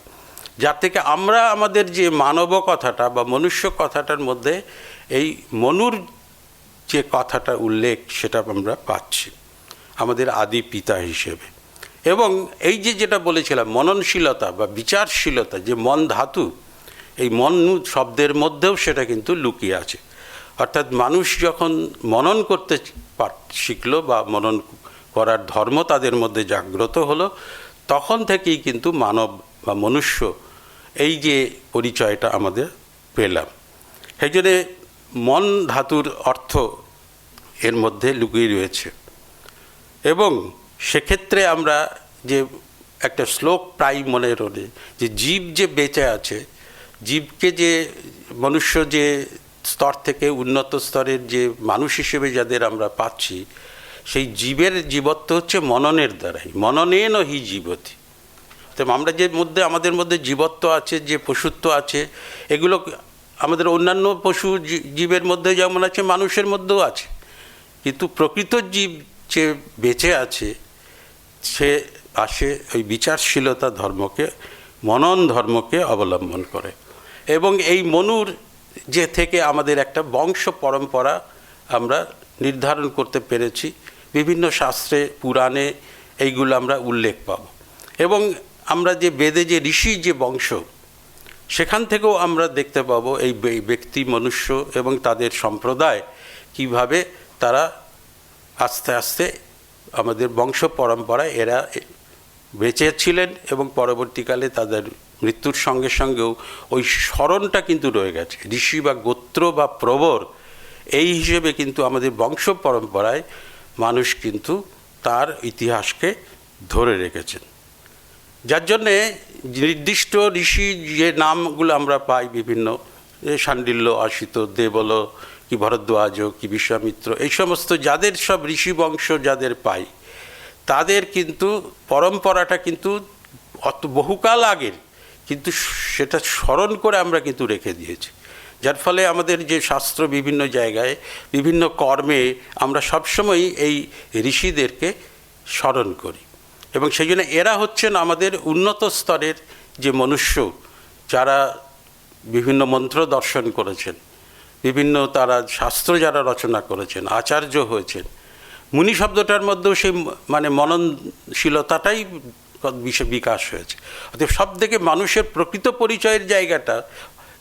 যার থেকে আমরা আমাদের যে মানব কথাটা বা মনুষ্য কথাটার মধ্যে এই মনুর যে কথাটা উল্লেখ সেটা আমরা পাচ্ছি আমাদের আদি পিতা হিসেবে। এবং এই যেটা বলেছিলাম মননশীলতা বা বিচারশীলতা, যে মন ধাতু, এই মন শব্দের মধ্যেও সেটা কিন্তু লুকিয়ে আছে। অর্থাৎ মানুষ যখন মনন করতে শিখলো বা মনন করার ধর্ম তাদের মধ্যে জাগ্রত হলো, তখন থেকেই কিন্তু মানব বা মনুষ্য এই যে পরিচয়টা আমাদের পেলাম। সেই জন্যে মন ধাতুর অর্থ এর মধ্যে লুকিয়ে রয়েছে। এবং সেক্ষেত্রে আমরা যে একটা শ্লোক প্রায় মনে রোলে, যে জীব যে বেঁচে আছে, জীবকে যে মনুষ্য যে স্তর থেকে উন্নত স্তরের যে মানুষ হিসেবে যাদের আমরা পাচ্ছি, সেই জীবের জীবত্ব হচ্ছে মননের দ্বারাই, মননেন হি জীবতি। তো আমরা যে আমাদের মধ্যে জীবত্ব আছে, যে পশুত্ব আছে, এগুলো আমাদের অন্যান্য পশু জীবের মধ্যে যেমন আছে, মানুষের মধ্যেও আছে। কিন্তু প্রকৃত জীব যে বেঁচে আছে, সে আসে ওই বিচারশীলতা ধর্মকে, মনন ধর্মকে অবলম্বন করে। এবং এই মনুর যে থেকে আমাদের একটা বংশ পরম্পরা আমরা নির্ধারণ করতে পেরেছি, বিভিন্ন শাস্ত্রে, পুরাণে এইগুলো আমরা উল্লেখ পাব। এবং আমরা যে বেদে যে ঋষি যে বংশ, সেখান থেকেও আমরা দেখতে পাবো এই ব্যক্তি মনুষ্য এবং তাদের সম্প্রদায় কিভাবে তারা আস্তে আস্তে আমাদের বংশ পরম্পরায় এরা বেঁচে ছিলেন, এবং পরবর্তীকালে তাদের মৃত্যুর সঙ্গে সঙ্গেও ওই স্মরণটা কিন্তু রয়ে গেছে। ঋষি বা গোত্র বা প্রবর এই হিসেবে কিন্তু আমাদের বংশ পরম্পরায় মানুষ কিন্তু তার ইতিহাসকে ধরে রেখেছেন। যার জন্যে নির্দিষ্ট ঋষি যে নামগুলো আমরা পাই বিভিন্ন, শাণ্ডিল্য, অসিত, দেবল, কি ভরদ্বাজ, কি বিশ্বামিত্র, এই সমস্ত যাদের সব ঋষি বংশ যাদের পাই, তাদের কিন্তু পরম্পরাটা কিন্তু অত বহুকাল আগের, কিন্তু সেটা স্মরণ করে আমরা কিন্তু রেখে দিয়েছি। যার ফলে আমাদের যে শাস্ত্র বিভিন্ন জায়গায় বিভিন্ন কর্মে আমরা সবসময় এই ঋষিদেরকে স্মরণ করি, এবং সেই জন্য এরা হচ্ছেন আমাদের উন্নত স্তরের যে মনুষ্য, যারা বিভিন্ন মন্ত্র দর্শন করেছেন, বিভিন্ন তারা শাস্ত্র যারা রচনা করেছেন, আচার্য হয়েছেন। মুনি শব্দটার মধ্যেও সেই মানে মননশীলতাটাই বিকাশ হয়েছে। অর্থাৎ সব থেকে মানুষের প্রকৃত পরিচয়ের জায়গাটা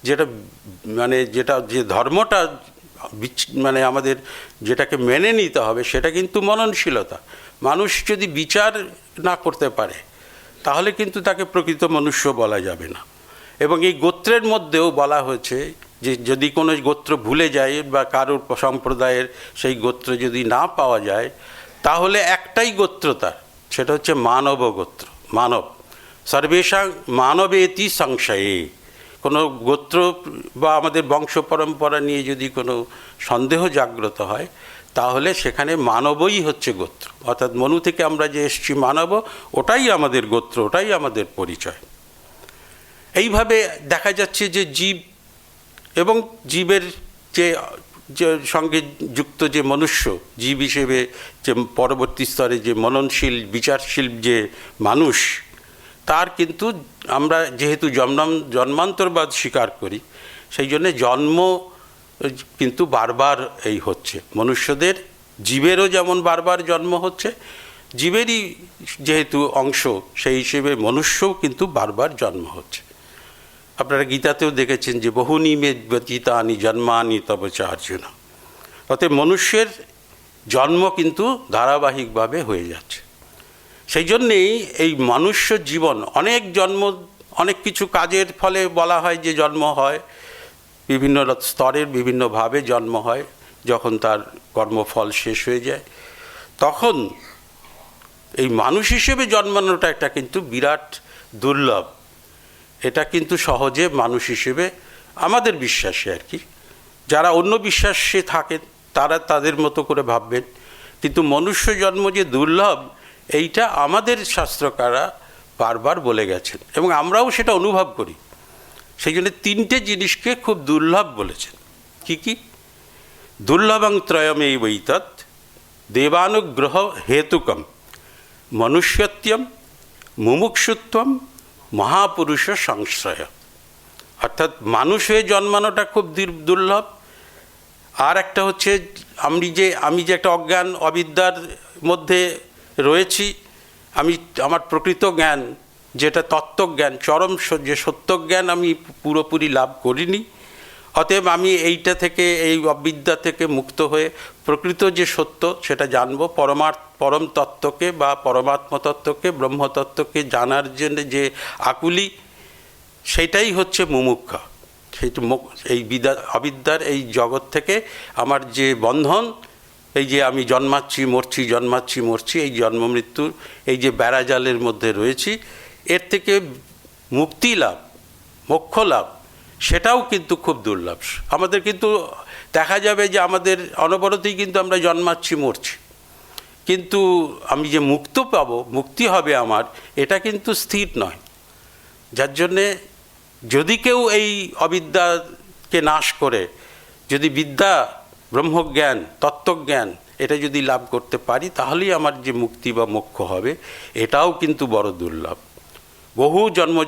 যেটা মানে যেটা যে ধর্মটা মানে আমাদের যেটাকে মেনে নিতে হবে, সেটা কিন্তু মননশীলতা। মানুষ যদি বিচার না করতে পারে তাহলে কিন্তু তাকে প্রকৃত মনুষ্য বলা যাবে না। এবং এই গোত্রের মধ্যেও বলা হয়েছে যে যদি কোনো গোত্র ভুলে যায় বা কারোর সম্প্রদায়ের সেই গোত্র যদি না পাওয়া যায়, তাহলে একটাই গোত্র তার, সেটা হচ্ছে মানব গোত্র। মানব সর্বেশাং মানবেতি সংশয়ে, কোনো গোত্র বা আমাদের বংশ পরম্পরা নিয়ে যদি কোনো সন্দেহ জাগ্রত হয়, তাহলে সেখানে মানবই হচ্ছে গোত্র। অর্থাৎ মনু থেকে আমরা যে এসেছি মানব, ওটাই আমাদের গোত্র, ওটাই আমাদের পরিচয়। এইভাবে দেখা যাচ্ছে যে জীব এবং জীবের যে সঙ্গে যুক্ত যে মনুষ্য, জীব হিসেবে যে পরবর্তী স্তরে যে মননশীল বিচারশীল যে মানুষ, তার কিন্তু আমরা যেহেতু জন্মান্তরবাদ স্বীকার করি, সেই জন্যে জন্ম কিন্তু বারবার এই হচ্ছে। মনুষ্যদের, জীবেরও যেমন বারবার জন্ম হচ্ছে, জীবেরই যেহেতু অংশ সেই হিসেবে মনুষ্যও কিন্তু বারবার জন্ম হচ্ছে। আপনারা গীতাতেও দেখেছেন যে বহুনি মে ব্যতীতানি জন্মানি তব চ অর্জুন। অতএব মনুষ্যের জন্ম কিন্তু ধারাবাহিকভাবে হয়ে যাচ্ছে। সেই জন্যেই এই মনুষ্য জীবন অনেক জন্ম, অনেক কিছু কাজের ফলে বলা হয় যে জন্ম হয়, বিভিন্ন স্তরের বিভিন্নভাবে জন্ম হয়। যখন তার কর্মফল শেষ হয়ে যায়, তখন এই মানুষ হিসেবে জন্মানোটা একটা কিন্তু বিরাট দুর্লভ। এটা কিন্তু সহজে মানুষ হিসেবে আমাদের বিশ্বাসে আর কি, যারা অন্য বিশ্বাসে থাকেন তারা তাদের মতো করে ভাববেন, কিন্তু মনুষ্য জন্ম যে দুর্লভ, এইটা আমাদের শাস্ত্রকাররা বারবার বলে গেছেন এবং আমরাও সেটা অনুভব করি। সেই জন্য তিনটে জিনিসকে খুব দুর্লভ বলেছেন। কি কি? দুর্লভং ত্রয়মেবৈতৎ দেবানুগ্রহ হেতুকম মনুষ্যত্বম মুমুক্ষুত্বম মহাপুরুষ সংশ্রয়। অর্থাৎ মানুষ হয়ে জন্মানোটা খুব দুর্লভ। আর একটা হচ্ছে আমি যে একটা অজ্ঞান অবিদ্যার মধ্যে রয়েছি, আমার প্রকৃত জ্ঞান যেটা তত্ত্বজ্ঞান, চরম যে সত্যজ্ঞান আমি পুরোপুরি লাভ করিনি। অতএব আমি এইটা থেকে, এই অবিদ্যা থেকে মুক্ত হয়ে প্রকৃত যে সত্য সেটা জানবো, পরম তত্ত্বকে বা পরমাত্মা তত্ত্বকে, ব্রহ্মতত্ত্বকে জানার জন্য যে আকুলি, সেটাই হচ্ছে মুমুক্ষা। সেইটা এই অবিদ্যার এই জগৎ থেকে আমার যে বন্ধন, এই যে আমি জন্মাচ্ছি মরছি, এই জন্ম মৃত্যুর এই যে বেড়াজালের মধ্যে রয়েছি, এর থেকে মুক্তি লাভ, মোক্ষ লাভ, সেটাও কিন্তু খুব দুর্লভ। আমাদের কিন্তু দেখা যাবে যে আমাদের অনবরতই কিন্তু আমরা জন্মাচ্ছি মরছি, কিন্তু আমি যে মুক্তি হবে আমার, এটা কিন্তু স্থির নয়। যার জন্যে যদি কেউ এই অবিদ্যাকে নাশ করে যদি বিদ্যা, ব্রহ্মজ্ঞান, তত্ত্বজ্ঞান এটা যদি লাভ করতে পারি, তাহলেই আমার যে মুক্তি বা মোক্ষ হবে, এটাও কিন্তু বড় দুর্লভ। বহু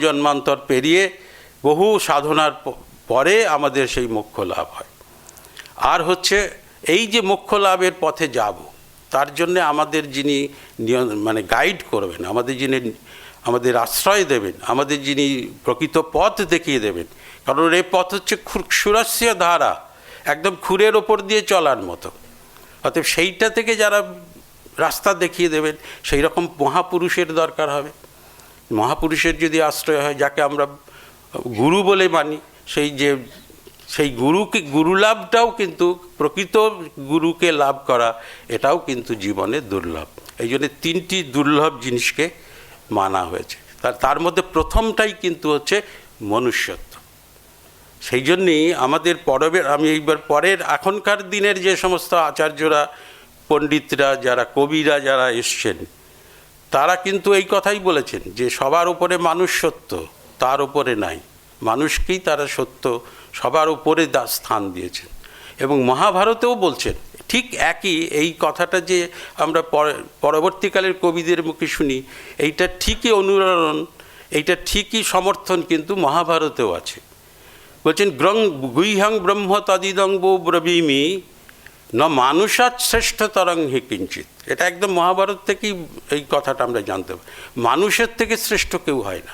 জন্মান্তর পেরিয়ে বহু সাধনার পরে আমাদের সেই মোক্ষ লাভ হয়। আর হচ্ছে এই যে মোক্ষ লাভের পথে যাব, তার জন্যে আমাদের যিনি মানে গাইড করবেন, আমাদের আশ্রয় দেবেন, আমাদের যিনি প্রকৃত পথ দেখিয়ে দেবেন, কারণ এই পথ হচ্ছে সুরস্য ধারা, একদম খুরের ওপর দিয়ে চলার মতো। অতএব সেইটা থেকে যারা রাস্তা দেখিয়ে দেবেন, সেই রকম মহাপুরুষের দরকার হবে। মহাপুরুষের যদি আশ্রয় হয়, যাকে আমরা গুরু বলে মানি, সেই গুরু লাভটাও কিন্তু, প্রকৃত গুরুকে লাভ করা, এটাও কিন্তু জীবনে দুর্লভ। এই জন্য তিনটি দুর্লভ জিনিসকে মানা হয়েছে। তার মধ্যে প্রথমটাই কিন্তু হচ্ছে মনুষ্যত্ব। সেই জন্যেই আমাদের আমি এইবার পরের এখনকার দিনের যে সমস্ত আচার্যরা, পণ্ডিতরা, যারা কবিরা যারা এসছেন, তারা কিন্তু এই কথাই বলেছেন যে সবার উপরে মানুষ সত্য, তার উপরে নাই। মানুষকেই তারা সত্য, সবার উপরে স্থান দিয়েছেন। এবং মহাভারতেও বলছেন ঠিক একই এই কথাটা, যে আমরা পরবর্তীকালের কবিদের মুখে শুনি, এইটা ঠিকই অনুরণন, এইটা ঠিকই সমর্থন কিন্তু মহাভারতেও আছে। বলছেন গুহ্যং ব্রহ্ম তদিদং বো ব্রবীমি ন মানুষাৎ শ্রেষ্ঠতরং হি কিঞ্চিত। এটা একদম মহাভারত থেকেই এই কথাটা আমরা জানতে পারি। মানুষের থেকে শ্রেষ্ঠ কেউ হয় না।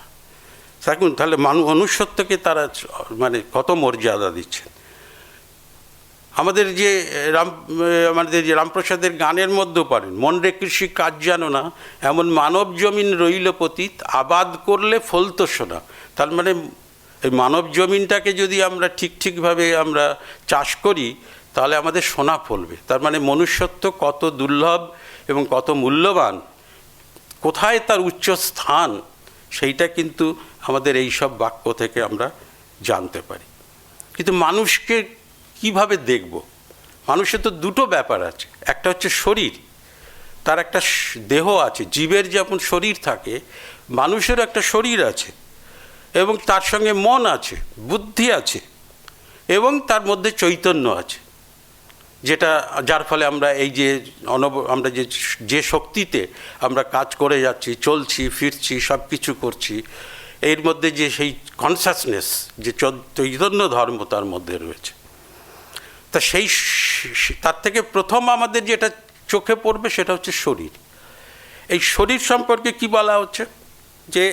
দেখুন তাহলে মনুষ্যত্বকে তারা মানে কত মর্যাদা দিচ্ছেন। আমাদের যে রামপ্রসাদের গানের মধ্যেও পারেন, মন রে কৃষি কাজ জানো না, এমন মানব জমিন রইল পতিত, আবাদ করলে ফলতো সোনা। তার মানে এই মানব জমিনটাকে যদি আমরা ঠিকভাবে আমরা চাষ করি, তাহলে আমাদের সোনা ফলবে। তার মানে মনুষ্যত্ব কত দুর্লভ এবং কত মূল্যবান, কোথায় তার উচ্চ স্থান, সেইটা কিন্তু আমাদের এই সব বাক্য থেকে আমরা জানতে পারি। কিন্তু মানুষকে কিভাবে দেখব? মানুষের তো দুটো ব্যাপার আছে। একটা হচ্ছে শরীর, তার একটা দেহ আছে। জীবের যেমন শরীর থাকে, মানুষেরও একটা শরীর আছে, এবং তার সঙ্গে মন আছে, বুদ্ধি আছে, এবং তার মধ্যে চৈতন্য আছে, যেটা যার ফলে আমরা এই যে আমরা যে শক্তিতে আমরা কাজ করে যাচ্ছি, চলছি, ফিরছি, সব কিছু করছি, এর মধ্যে যে সেই কনসাসনেস, যে চৈতন্য ধর্ম তার মধ্যে রয়েছে। তা তার থেকে প্রথম আমাদের যেটা চোখে পড়বে সেটা হচ্ছে শরীর। এই শরীর সম্পর্কে কি বলা হচ্ছে, যে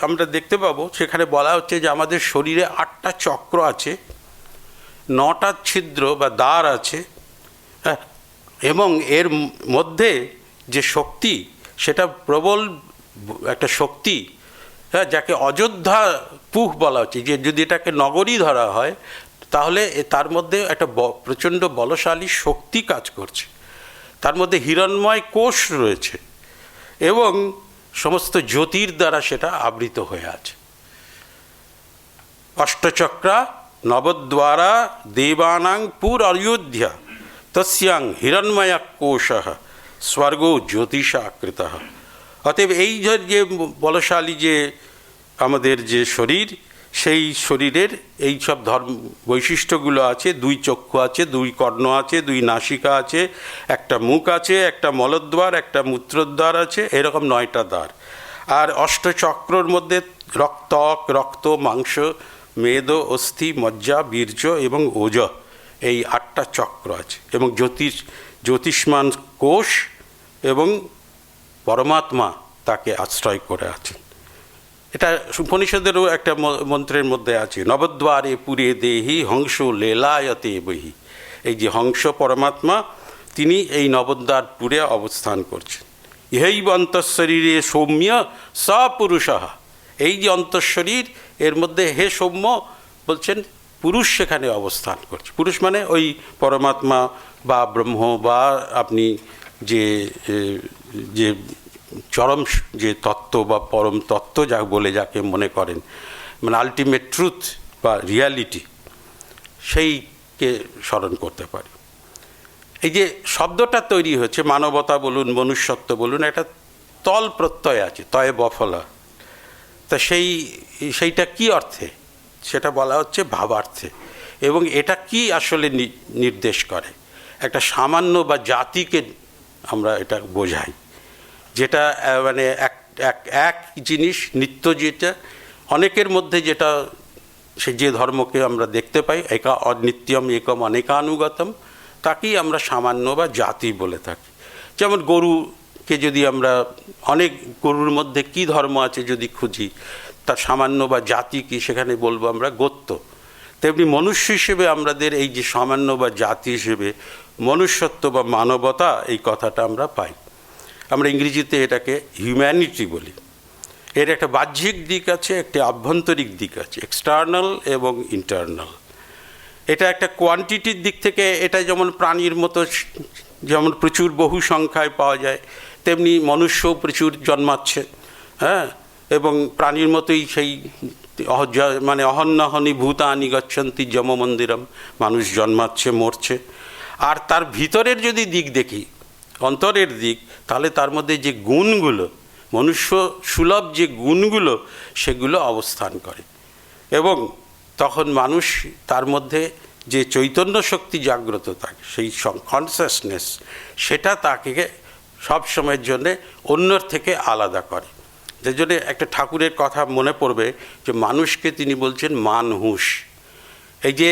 আমরা দেখতে পাবো সেখানে বলা হচ্ছে যে আমাদের শরীরে 8টা চক্র আছে, 9টা ছিদ্র বা দ্বার আছে, এবং এর মধ্যে যে শক্তি, সেটা প্রবল একটা শক্তি, যাকে অযোধ্যা পুহ বলা হচ্ছে। যে যদি এটাকে নগরী ধরা হয়, তাহলে তার মধ্যে একটা প্রচণ্ড বলশালী শক্তি কাজ করছে। তার মধ্যে হিরণ্ময় কোষ রয়েছে, এবং সমস্ত জ্যোতির দ্বারা সেটা আবৃত হয়ে আছে। অষ্টচক্রা নবদ্বারা দেবানাং পুর অযোধ্যা তস্যাং হিরণ্ময়া কোষঃ স্বর্গ জ্যোতিষা আকৃত। অতএব এই যে বলশালী যে আমাদের যে শরীর, সেই শরীরের এই সব বৈশিষ্ট্যগুলো আছে। 2 চক্ষু আছে, 2 কর্ণ আছে, 2 নাসিকা আছে, একটা মুখ আছে, একটা মলদ্বার, একটা মূত্রদ্বার আছে, এরকম 9টা দ্বার। আর অষ্টচক্রর মধ্যে রক্ত, মাংস, মেদ, অস্থি, মজ্জা, বীর্য এবং ওজ, এই 8টা চক্র আছে। এবং জ্যোতিষ্মান কোষ এবং পরমাত্মা তাকে আশ্রয় করে আছেন। এটা উপনিষদেরও একটা মন্ত্রের মধ্যে আছে, নবদ্বারে পুরে দেহি হংস লীলায়তে বহি। এই যে হংস পরমাত্মা, তিনি এই নবদ্বারপুরে অবস্থান করছেন। ইহৈব অন্তঃশরীরে সৌম্য সপুরুষঃ। এই যে অন্তঃশরীর, এর মধ্যে হে সৌম্য বলছেন, পুরুষ সেখানে অবস্থান করছে। পুরুষ মানে ওই পরমাত্মা বা ব্রহ্ম, বা আপনি যে চরম যে তত্ত্ব বা পরম তত্ত্ব যা বলে যাকে মনে করেন, মানে আলটিমেট ট্রুথ বা রিয়ালিটি, সেইকে স্মরণ করতে পারি। এই যে শব্দটা তৈরি হয়েছে, মানবতা বলুন, মনুষ্যত্ব বলুন, একটা তল প্রত্যয় আছে, তয়ে বফলা। তা সেইটা কি অর্থে? সেটা বলা হচ্ছে ভাবার্থে। এবং এটা কি আসলে নির্দেশ করে? একটা সামান্য বা জাতিকে আমরা এটা বোঝাই, যেটা মানে এক জিনিস নিত্য, যেটা অনেকের মধ্যে, যেটা যে ধর্মকে আমরা দেখতে পাই, একা অনিত্যম একম অনেকানুগতম, তাকেই আমরা সামান্য বা জাতি বলে থাকি। যেমন গরুকে যদি আমরা, অনেক গরুর মধ্যে কি ধর্ম আছে যদি খুঁজি, তার সামান্য বা জাতি কি, সেখানে বলবো আমরা গোত্র। তেমনি মনুষ্য হিসেবে আমাদের এই যে সামান্য বা জাতি হিসেবে মনুষ্যত্ব বা মানবতা, এই কথাটা আমরা পাই। আমরা ইংরেজিতে এটাকে হিউম্যানিটি বলি। এর একটা বাহ্যিক দিক আছে, একটা আভ্যন্তরিক দিক আছে, এক্সটার্নাল এবং ইন্টারনাল। এটা একটা কোয়ান্টিটির দিক থেকে, এটা যেমন প্রাণীর মতো যেমন প্রচুর বহু সংখ্যায় পাওয়া যায়, তেমনি মনুষ্যও প্রচুর জন্মাচ্ছে। হ্যাঁ, এবং প্রাণীর মতোই সেই মানে অহন্যহনি ভূতানি গচ্ছন্তি যম মন্দিরম, মানুষ জন্মাচ্ছে মরছে। আর তার ভিতরের যদি দিক দেখি, অন্তরের দিক, তাহলে তার মধ্যে যে গুণগুলো, মনুষ্য সুলভ যে গুণগুলো, সেগুলো অবস্থান করে। এবং তখন মানুষ তার মধ্যে যে চৈতন্য শক্তি জাগ্রত থাকে, সেই কনসাসনেস, সেটা তাকে সব সময়ের জন্যে অন্যর থেকে আলাদা করে। যার জন্যে একটা ঠাকুরের কথা মনে পড়বে যে মানুষকে তিনি বলছেন মানহুষ। এই যে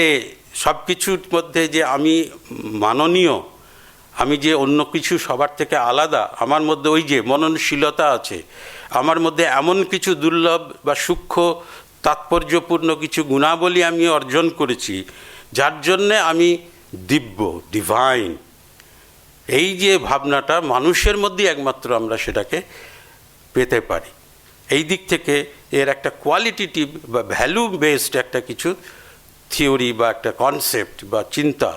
সব কিছুর মধ্যে যে আমি মাননীয়, আমি যে অন্য কিছু সবার থেকে আলাদা, আমার মধ্যে ওই যে মননশীলতা আছে, আমার মধ্যে এমন কিছু দুর্লভ বা সূক্ষ্ম তাৎপর্যপূর্ণ কিছু গুণাবলী আমি অর্জন করেছি, যার জন্যে আমি দিব্য, ডিভাইন। এই যে ভাবনাটা মানুষের মধ্যে একমাত্র আমরা সেটাকে পেতে পারি। এই দিক থেকে এর একটা কোয়ালিটেটিভ বা ভ্যালু বেসড একটা কিছু থিওরি বা একটা কনসেপ্ট বা চিন্তা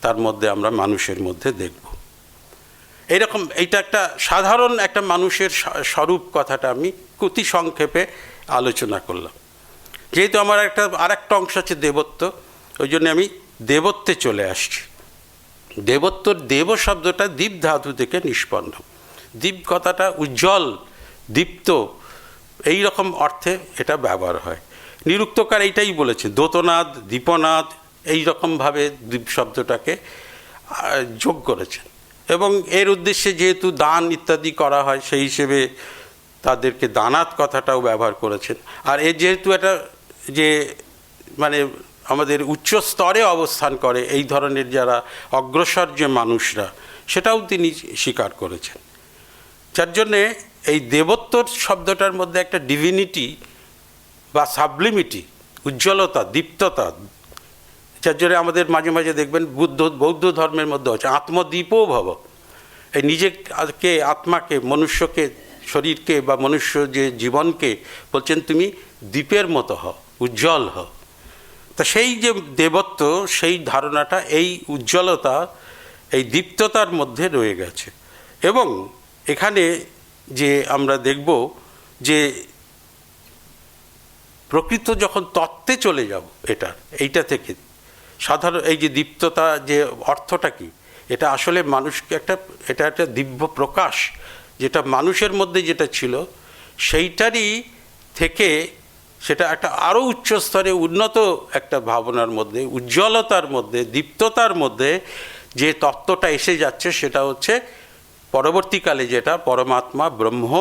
তার মধ্যে আমরা মানুষের মধ্যে দেখব। এইরকম এইটা একটা সাধারণ একটা মানুষের স্বরূপ কথাটা আমি অতি সংক্ষেপে আলোচনা করলাম। যেহেতু আমার আরেকটা অংশ আছে দেবত্ব, ওই জন্য আমি দেবত্বে চলে আসছি। দেবত্বর দেব শব্দটা দীপ ধাতু থেকে নিষ্পন্ন। দীপ কথাটা উজ্জ্বল, দীপ্ত, এই রকম অর্থে এটা ব্যবহার হয়। নিরুক্তকার এইটাই বলেছে, দোতনাদ, দীপনাদ, এই রকমভাবে দীপ শব্দটাকে যোগ করেছেন। এবং এর উদ্দেশ্যে যেহেতু দান ইত্যাদি করা হয়, সেই হিসেবে তাদেরকে দানাত কথাটাও ব্যবহার করেছেন। আর এর যেহেতু এটা যে মানে আমাদের উচ্চ স্তরে অবস্থান করে এই ধরনের যারা অগ্রসর যে মানুষরা, সেটাও তিনি স্বীকার করেছেন। যার জন্যে এই দেবত্বর শব্দটার মধ্যে একটা ডিভিনিটি বা সাবলিমিটি, উজ্জ্বলতা, দীপ্ততা, যার জন্য আমাদের মাঝে মাঝে দেখবেন বৌদ্ধ ধর্মের মধ্যে হচ্ছে আত্মদীপও ভব। এই নিজেকে, আত্মাকে, মনুষ্যকে, শরীরকে বা মনুষ্য যে জীবনকে বলছেন তুমি দীপের মতো হও, উজ্জ্বল হও। তা সেই যে দেবত্ব, সেই ধারণাটা এই উজ্জ্বলতা, এই দীপ্ততার মধ্যে রয়ে গেছে। এবং এখানে যে আমরা দেখব যে প্রকৃত যখন তত্ত্বে চলে যাব, এইটা থেকে সাধারণ এই যে দীপ্ততা, যে অর্থটা কি, এটা আসলে মানুষকে এটা একটা দিব্য প্রকাশ, যেটা মানুষের মধ্যে যেটা ছিল সেইটারই থেকে সেটা একটা আরও উচ্চ স্তরে উন্নত একটা ভাবনার মধ্যে, উজ্জ্বলতার মধ্যে, দীপ্ততার মধ্যে যে তত্ত্বটা এসে যাচ্ছে, সেটা হচ্ছে পরবর্তীকালে যেটা পরমাত্মা ব্রহ্ম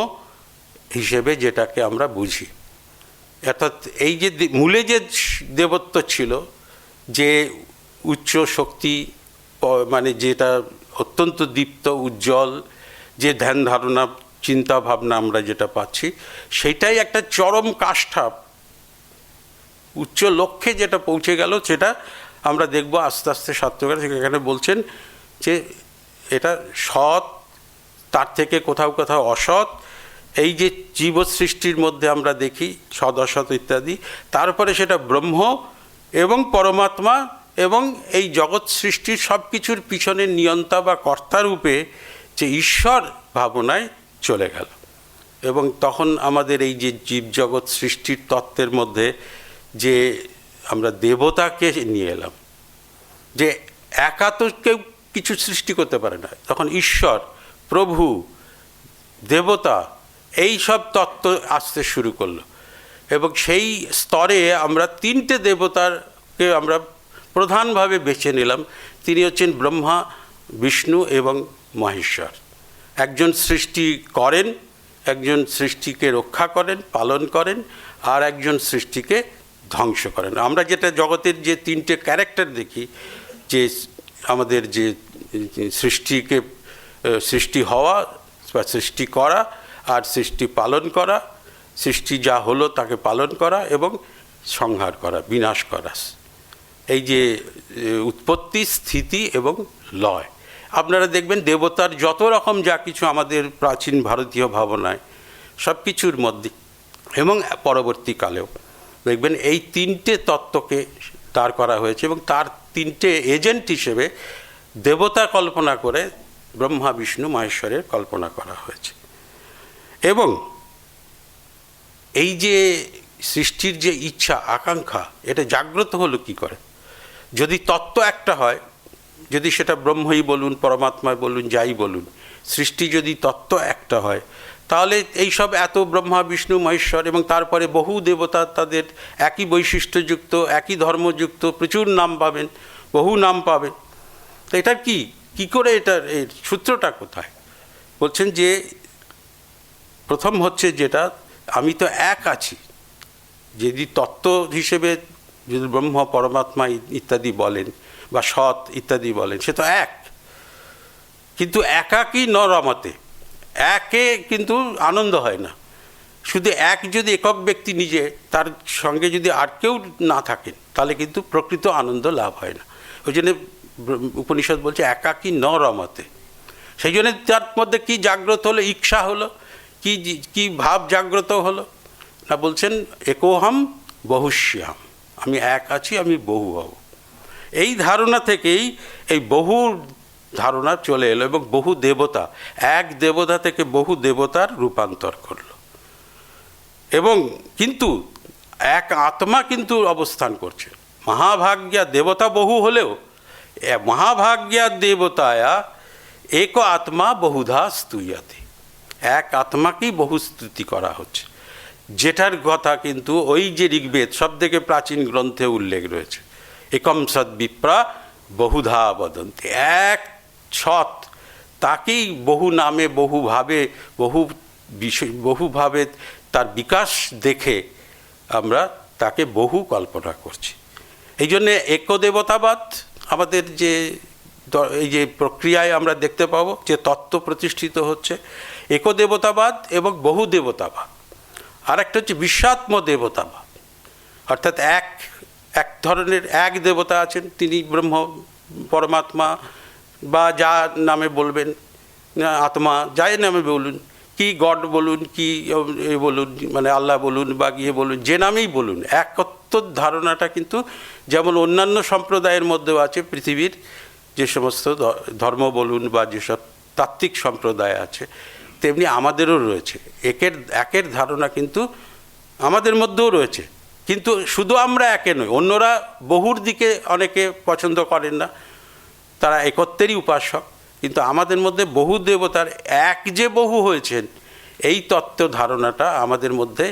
হিসেবে যেটাকে আমরা বুঝি। অর্থাৎ এই যে মূলে যে দেবত্ব ছিল, যে উচ্চ শক্তি, মানে যেটা অত্যন্ত দীপ্ত, উজ্জ্বল, যে ধ্যান ধারণা, চিন্তা ভাবনা আমরা যেটা পাচ্ছি, সেটাই একটা চরম কাষ্ঠা, উচ্চ লক্ষ্যে যেটা পৌঁছে গেল, সেটা আমরা দেখব আস্তে আস্তে সার্থকতা। এখানে বলছেন যে এটা সৎ, তার থেকে কোথাও কোথাও অসৎ, এই যে জীব সৃষ্টির মধ্যে আমরা দেখি সৎ অসৎ ইত্যাদি, তারপরে সেটা ব্রহ্ম এবং পরমাত্মা এবং এই জগৎ সৃষ্টির সব কিছুর পিছনে নিয়ন্তা বা কর্তারূপে যে ঈশ্বর ভাবনায় চলে গেল। এবং তখন আমাদের এই যে জীবজগৎ সৃষ্টির তত্ত্বের মধ্যে যে আমরা দেবতাকে নিয়ে এলাম, যে একা তো কেউ কিছু সৃষ্টি করতে পারে না, তখন ঈশ্বর, প্রভু, দেবতা, এই সব তত্ত্ব আসতে শুরু করলো। এবং সেই স্তরে আমরা তিনটে দেবতারকে আমরা প্রধানভাবে বেছে নিলাম। তিনি হচ্ছেন ব্রহ্মা, বিষ্ণু এবং মহেশ্বর। একজন সৃষ্টি করেন, একজন সৃষ্টিকে রক্ষা করেন, পালন করেন, আর একজন সৃষ্টিকে ধ্বংস করেন। আমরা যেটা জগতের যে তিনটে ক্যারেক্টার দেখি, যে আমাদের যে সৃষ্টিকে, সৃষ্টি হওয়া বা সৃষ্টি করা, আর সৃষ্টি পালন করা, সৃষ্টি যা হলো তাকে পালন করা এবং সংহার করা, বিনাশ করা, এই যে উৎপত্তি, স্থিতি এবং লয়। আপনারা দেখবেন দেবতার যত রকম যা কিছু আমাদের প্রাচীন ভারতীয় ভাবনায় সব কিছুর মধ্যে এবং পরবর্তীকালেও দেখবেন এই তিনটে তত্ত্বকে দাঁড় করা হয়েছে এবং তার তিনটে এজেন্ট হিসেবে দেবতা কল্পনা করে ব্রহ্মা, বিষ্ণু, মহেশ্বরের কল্পনা করা হয়েছে। এবং এই যে সৃষ্টির যে ইচ্ছা আকাঙ্ক্ষা, এটা জাগ্রত হলো কি করে? যদি তত্ত্ব একটা হয়, যদি সেটা ব্রহ্মই বলুন, পরমাত্মায় বলুন, যাই বলুন, সৃষ্টি যদি তত্ত্ব একটা হয়, তাহলে এই সব এত ব্রহ্মা বিষ্ণু মহেশ্বর এবং তারপরে বহু দেবতা, তাদের একই বৈশিষ্ট্যযুক্ত, একই ধর্মযুক্ত, প্রচুর নাম পাবেন, বহু নাম পাবেন। তো এটার কি করে এটার এর সূত্রটা কোথায়? বলছেন যে প্রথম হচ্ছে যেটা, আমি তো এক আছি। যদি তত্ত্ব হিসেবে যদি ব্রহ্ম পরমাত্মা ইত্যাদি বলেন বা সৎ ইত্যাদি বলেন, সে তো এক, কিন্তু একাকী ন রমতে, একে কিন্তু আনন্দ হয় না। শুধু এক যদি একক ব্যক্তি নিজে, তার সঙ্গে যদি আর কেউ না থাকেন, তাহলে কিন্তু প্রকৃত আনন্দ লাভ হয় না। ওই জন্য উপনিষদ বলছে একাকী ন রমতে। সেই জন্য তার মধ্যে কি জাগ্রত হলো? ঈর্ষা হলো। কি ভাব জাগ্রত হলো না? বলছেন একোহম বহুশ্যাম, আমি এক আছি, আমি বহু হব। এই ধারণা থেকেই এই বহু ধারণা চলে এলো এবং বহু দেবতা, এক দেবতা থেকে বহু দেবতার রূপান্তর করলো। এবং কিন্তু এক আত্মা কিন্তু অবস্থান করছে। মহাভাগ্যা দেবতা বহু হলেও মহাভাগ্যা দেবতায়া এক আত্মা বহুধা স্তুয়তে, এক আত্মাকেই বহু স্তুতি করা হচ্ছে, যেটার কথা কিন্তু ওই যে ঋগ্বেদ সব থেকে প্রাচীন গ্রন্থে উল্লেখ রয়েছে। একম সৎ বিপ্রা বহুধা বদন্তি, এক সৎ, তাকেই বহু নামে বহুভাবে বহুভাবে তার বিকাশ দেখে আমরা তাকে বহু কল্পনা করছি। এই জন্যে একদেবতাবাদ আমাদের যে এই যে প্রক্রিয়ায় আমরা দেখতে পাবো যে তত্ত্ব প্রতিষ্ঠিত হচ্ছে, একদেবতাবাদ এবং বহু দেবতাবাদ। আর একটা হচ্ছে বিশ্বাত্ম দেবতাবাদ, অর্থাৎ এক ধরনের এক দেবতা আছেন, তিনি ব্রহ্ম পরমাত্মা বা যা নামে বলবেন, আত্মা যাই নামে বলুন, কি গড বলুন, কি বলুন, মানে আল্লাহ বলুন বা গিয়ে বলুন, যে নামেই বলুন, একত্বর ধারণাটা কিন্তু যেমন অন্যান্য সম্প্রদায়ের মধ্যেও আছে, পৃথিবীর যে সমস্ত ধর্ম বলুন বা যেসব তাত্ত্বিক সম্প্রদায় আছে, তেমনি আমাদেরও রয়েছে। একের ধারণা কিন্তু আমাদের মধ্যেও রয়েছে, কিন্তু শুধু আমরা একে নই, অন্যরা বহুর দিকে অনেকে পছন্দ করেন না, তারা একত্বেরই উপাসক। কিন্তু আমাদের মধ্যে বহু দেবতার এক যে বহু হয়েছেন, এই তত্ত্ব ধারণাটা আমাদের মধ্যে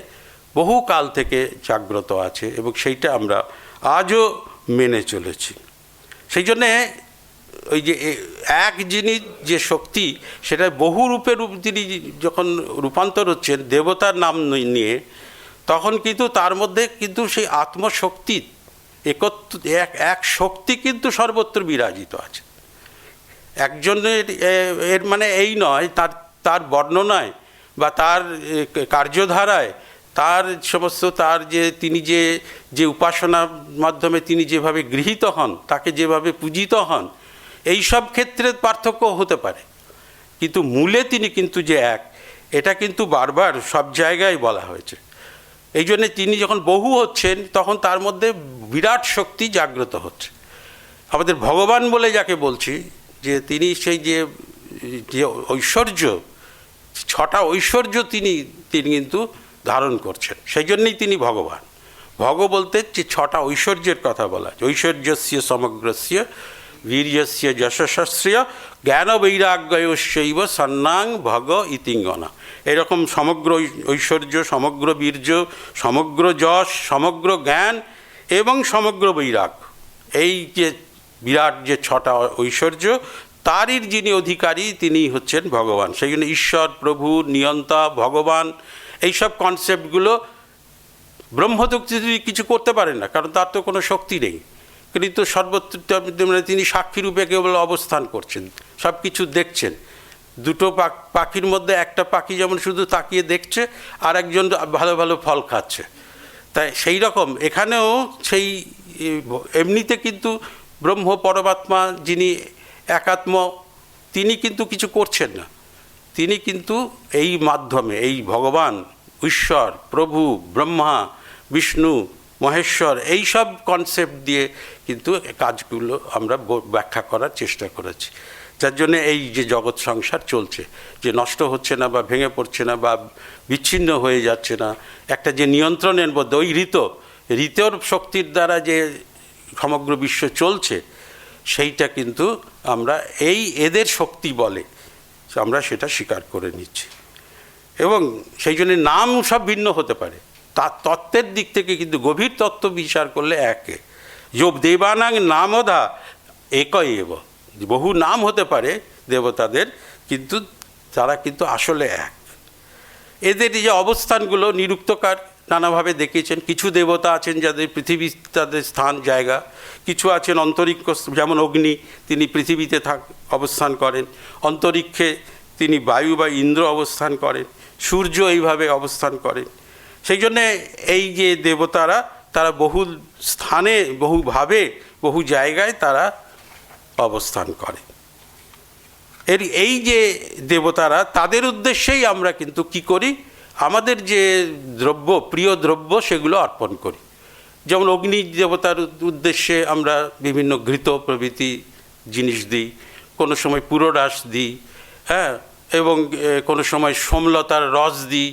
বহু কাল থেকে জাগ্রত আছে এবং সেইটা আমরা আজও মেনে চলেছি। সেই জন্যে ওই যে এক যিনি যে শক্তি, সেটা বহু রূপে তিনি যখন রূপান্তর হচ্ছেন দেবতার নাম নিয়ে, তখন কিন্তু তার মধ্যে কিন্তু সেই আত্মশক্তি এক শক্তি কিন্তু সর্বত্র বিরাজিত আছে। একজনের এর মানে এই নয় তার বর্ণনায় বা তার কার্যধারায়, তার সমস্ত তার যে তিনি যে উপাসনার মাধ্যমে তিনি যেভাবে গৃহীত হন, তাকে যেভাবে পূজিত হন, এই সব ক্ষেত্রে পার্থক্য হতে পারে, কিন্তু মূলে তিনি কিন্তু যে এক, এটা কিন্তু বারবার সব জায়গায় বলা হয়েছে। এই জন্যে তিনি যখন বহু হচ্ছেন, তখন তার মধ্যে বিরাট শক্তি জাগ্রত হচ্ছে। আমাদের ভগবান বলে যাকে বলছি, যে তিনি সেই যে ঐশ্বর্য, ছটা ঐশ্বর্য তিনি কিন্তু ধারণ করছেন, সেই জন্যই তিনি ভগবান। ভগ বলতে যে ছটা ঐশ্বর্যের কথা বলা, ঐশ্বর্যস্য সমগ্রস্য বীর্যস্য যশস্য জ্ঞান বৈরাগ্যৈব সন্নাং ভগ ইতিঙ্গনা। এরকম সমগ্র ঐশ্বর্য, সমগ্র বীর্য, সমগ্র যশ, সমগ্র জ্ঞান এবং সমগ্র বৈরাগ্য, এই যে বিরাট যে ছটা ঐশ্বর্য, তারই যিনি অধিকারী তিনি হচ্ছেন ভগবান। সেই জন্য ঈশ্বর, প্রভু, নিয়ন্তা, ভগবান, এইসব কনসেপ্টগুলো ব্রহ্ম তো কিছু করতে পারেন না, কারণ তার তো কোনো শক্তি নেই, কিন্তু সর্বত্র মানে তিনি সাক্ষীরূপে কেবল অবস্থান করছেন, সব কিছু দেখছেন। দুটো পাখির মধ্যে একটা পাখি যেমন শুধু তাকিয়ে দেখছে, আর একজন ভালো ভালো ফল খাচ্ছে। তাই সেই রকম এখানেও সেই এমনিতে কিন্তু ব্রহ্ম পরমাত্মা যিনি একাত্ম, তিনি কিন্তু কিছু করছেন না, তিনি কিন্তু এই মাধ্যমে এই ভগবান, ঈশ্বর, প্রভু, ব্রহ্মা, বিষ্ণু, মহেশ্বর, এই সব কনসেপ্ট দিয়ে কিন্তু কাজগুলো আমরা ব্যাখ্যা করার চেষ্টা করেছি। যার জন্য এই যে জগৎ সংসার চলছে, যে নষ্ট হচ্ছে না বা ভেঙে পড়ছে না বা বিচ্ছিন্ন হয়ে যাচ্ছে না, একটা যে নিয়ন্ত্রণের মধ্যে ওই ঋতর শক্তির দ্বারা যে সমগ্র বিশ্ব চলছে, সেইটা কিন্তু আমরা এদের শক্তি বলে আমরা সেটা স্বীকার করে নিচ্ছি। এবং সেই জন্য নাম সব ভিন্ন হতে পারে, তার তত্ত্বের দিক থেকে কিন্তু গভীর তত্ত্ব বিচার করলে একে যোগ দেবানাং নামধা একই এব। বহু নাম হতে পারে দেবতাদের, কিন্তু তারা কিন্তু আসলে এক। এদের যে অবস্থানগুলো নিরুক্তকার নানাভাবে দেখিয়েছেন। কিছু দেবতা আছেন যাদের পৃথিবী তাদের স্থান জায়গা, কিছু আছেন অন্তরিক্ষ, যেমন অগ্নি, তিনি পৃথিবীতে অবস্থান করেন, অন্তরিক্ষে তিনি বায়ু বা ইন্দ্র অবস্থান করেন, সূর্য এইভাবে অবস্থান করেন। সেই জন্যে এই যে দেবতারা তারা বহু স্থানে, বহুভাবে, বহু জায়গায় তারা অবস্থান করে। এই যে দেবতারা, তাদের উদ্দেশ্যেই আমরা কিন্তু কি করি, আমাদের যে দ্রব্য, প্রিয় দ্রব্য, সেগুলো অর্পণ করি। যেমন অগ্নি দেবতার উদ্দেশ্যে আমরা বিভিন্ন ঘৃত প্রভৃতি জিনিস দিই, কোনো সময় পুরোরাস দিই, হ্যাঁ, এবং কোনো সময় সোমলতার রস দিই।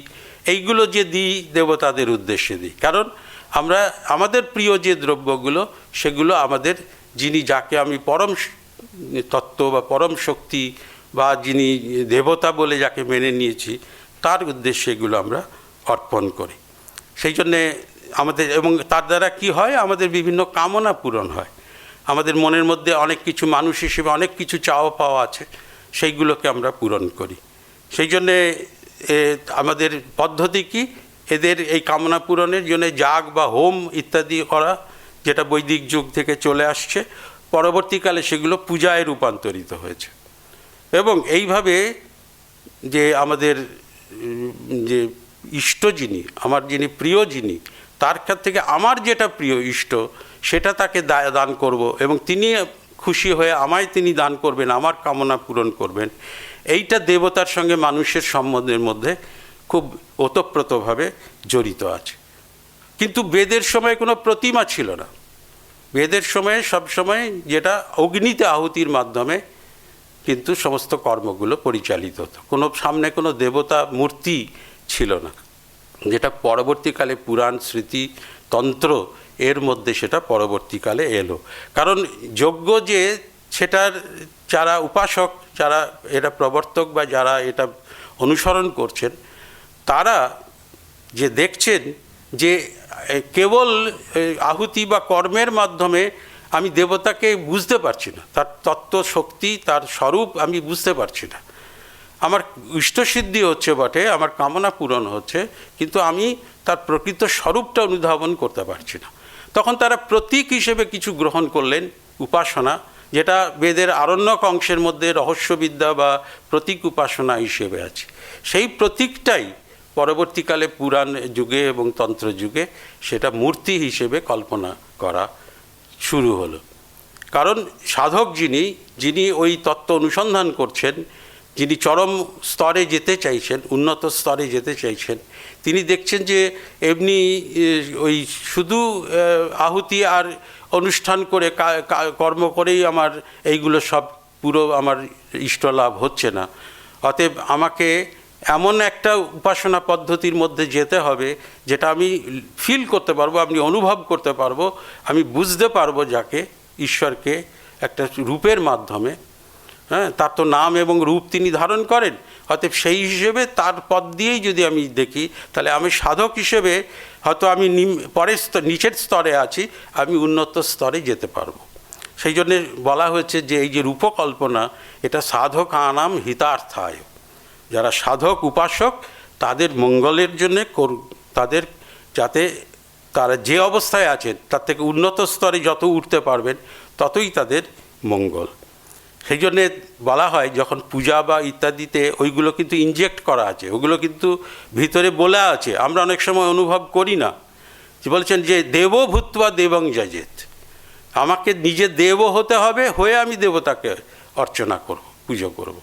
এইগুলো যে দিই দেবতাদের উদ্দেশ্যে দিই, কারণ আমরা আমাদের প্রিয় যে দ্রব্যগুলো, সেগুলো আমাদের যিনি, যাকে আমি পরম তত্ত্ব বা পরম শক্তি বা যিনি দেবতা বলে যাকে মেনে নিয়েছি, তার উদ্দেশ্যে এগুলো আমরা অর্পণ করি। সেই জন্যে আমাদের, এবং তার দ্বারা কি হয়, আমাদের বিভিন্ন কামনা পূরণ হয়। আমাদের মনের মধ্যে অনেক কিছু, মানুষ হিসেবে অনেক কিছু চাওয়া পাওয়া আছে, সেইগুলোকে আমরা পূরণ করি। সেই জন্যে আমাদের পদ্ধতি কি, এদের এই কামনা পূরণের জন্য যাগ বা হোম ইত্যাদি করা, যেটা বৈদিক যুগ থেকে চলে আসছে। পরবর্তীকালে সেগুলো পূজায় রূপান্তরিত হয়েছে। এবং এইভাবে যে আমাদের যে ইষ্ট যিনি, আমার যিনি প্রিয় যিনি, তার কাছ থেকে আমার যেটা প্রিয় ইষ্ট, সেটা তাকে দান করব, এবং তিনি খুশি হয়ে আমায় তিনি দান করবেন, আমার কামনা পূরণ করবেন। এইটা দেবতার সঙ্গে মানুষের সম্বন্ধের মধ্যে খুব ওতপ্রোতভাবে জড়িত আছে। কিন্তু বেদের সময় কোনো প্রতিমা ছিল না। বেদের সময়ে সবসময় যেটা অগ্নিতে আহুতির মাধ্যমে কিন্তু সমস্ত কর্মগুলো পরিচালিত হতো। কোনো সামনে কোনো দেবতা মূর্তি ছিল না, যেটা পরবর্তীকালে পুরাণ, স্মৃতি, তন্ত্র এর মধ্যে সেটা পরবর্তীকালে এলো। কারণ যজ্ঞ যে, সেটার যারা উপাসক, যারা এটা প্রবর্তক বা যারা এটা অনুসরণ করছেন, তারা যে দেখছেন যে কেবল আহুতি বা কর্মের মাধ্যমে আমি দেবতাকে বুঝতে পারছি না, তার তত্ত্ব শক্তি, তার স্বরূপ আমি বুঝতে পারছি না। আমার ইষ্টসিদ্ধি হচ্ছে বটে, আমার কামনা পূরণ হচ্ছে, কিন্তু আমি তার প্রকৃত স্বরূপটা অনুধাবন করতে পারছি না। তখন তারা প্রতীক হিসেবে কিছু গ্রহণ করলেন, উপাসনা, যেটা বেদের আরণ্যক অংশের মধ্যে রহস্যবিদ্যা বা প্রতীক উপাসনা হিসেবে আছে। সেই প্রতীকটাই পরবর্তীকালে পুরাণ যুগে এবং তন্ত্র যুগে সেটা মূর্তি হিসেবে কল্পনা করা শুরু হলো। কারণ সাধক যিনি ওই তত্ত্ব অনুসন্ধান করছেন, যিনি চরম স্তরে যেতে চাইছেন, উন্নত স্তরে যেতে চাইছেন, তিনি দেখছেন যে এমনি ওই শুধু আহুতি আর অনুষ্ঠান করে, কর্ম করেই আমার এইগুলো সব পুরো আমার ইষ্টলাভ হচ্ছে না। অতএব আমাকে এমন একটা উপাসনা পদ্ধতির মধ্যে যেতে হবে, যেটা আমি ফিল করতে পারবো, আমি অনুভব করতে পারবো, আমি বুঝতে পারবো যাকে, ঈশ্বরকে একটা রূপের মাধ্যমে। হ্যাঁ, তার তো নাম এবং রূপ তিনি ধারণ করেন। অতএব সেই হিসেবে তার পথ দিয়েই যদি আমি দেখি, তাহলে আমি সাধক হিসেবে হয়তো আমি নিচের স্তরে আছি, আমি উন্নত স্তরে যেতে পারবো। সেই জন্যে বলা হয়েছে যে এই যে রূপকল্পনা, এটা সাধক আনাম হিতার্থায়, যারা সাধক উপাসক তাদের মঙ্গলের জন্যে, তাদের যাতে তারা যে অবস্থায় আছেন তার থেকে উন্নত স্তরে যত উঠতে পারবেন, ততই তাদের মঙ্গল। সেই জন্যে বলা হয়, যখন পূজা বা ইত্যাদিতে ওইগুলো কিন্তু ইনজেক্ট করা আছে, ওগুলো কিন্তু ভিতরে বলা আছে, আমরা অনেক সময় অনুভব করি না। বলছেন যে দেব ভূত্বা দেবং যজেত, আমাকে নিজে দেব হতে হবে, হয়ে আমি দেবতাকে অর্চনা করব, পুজো করব।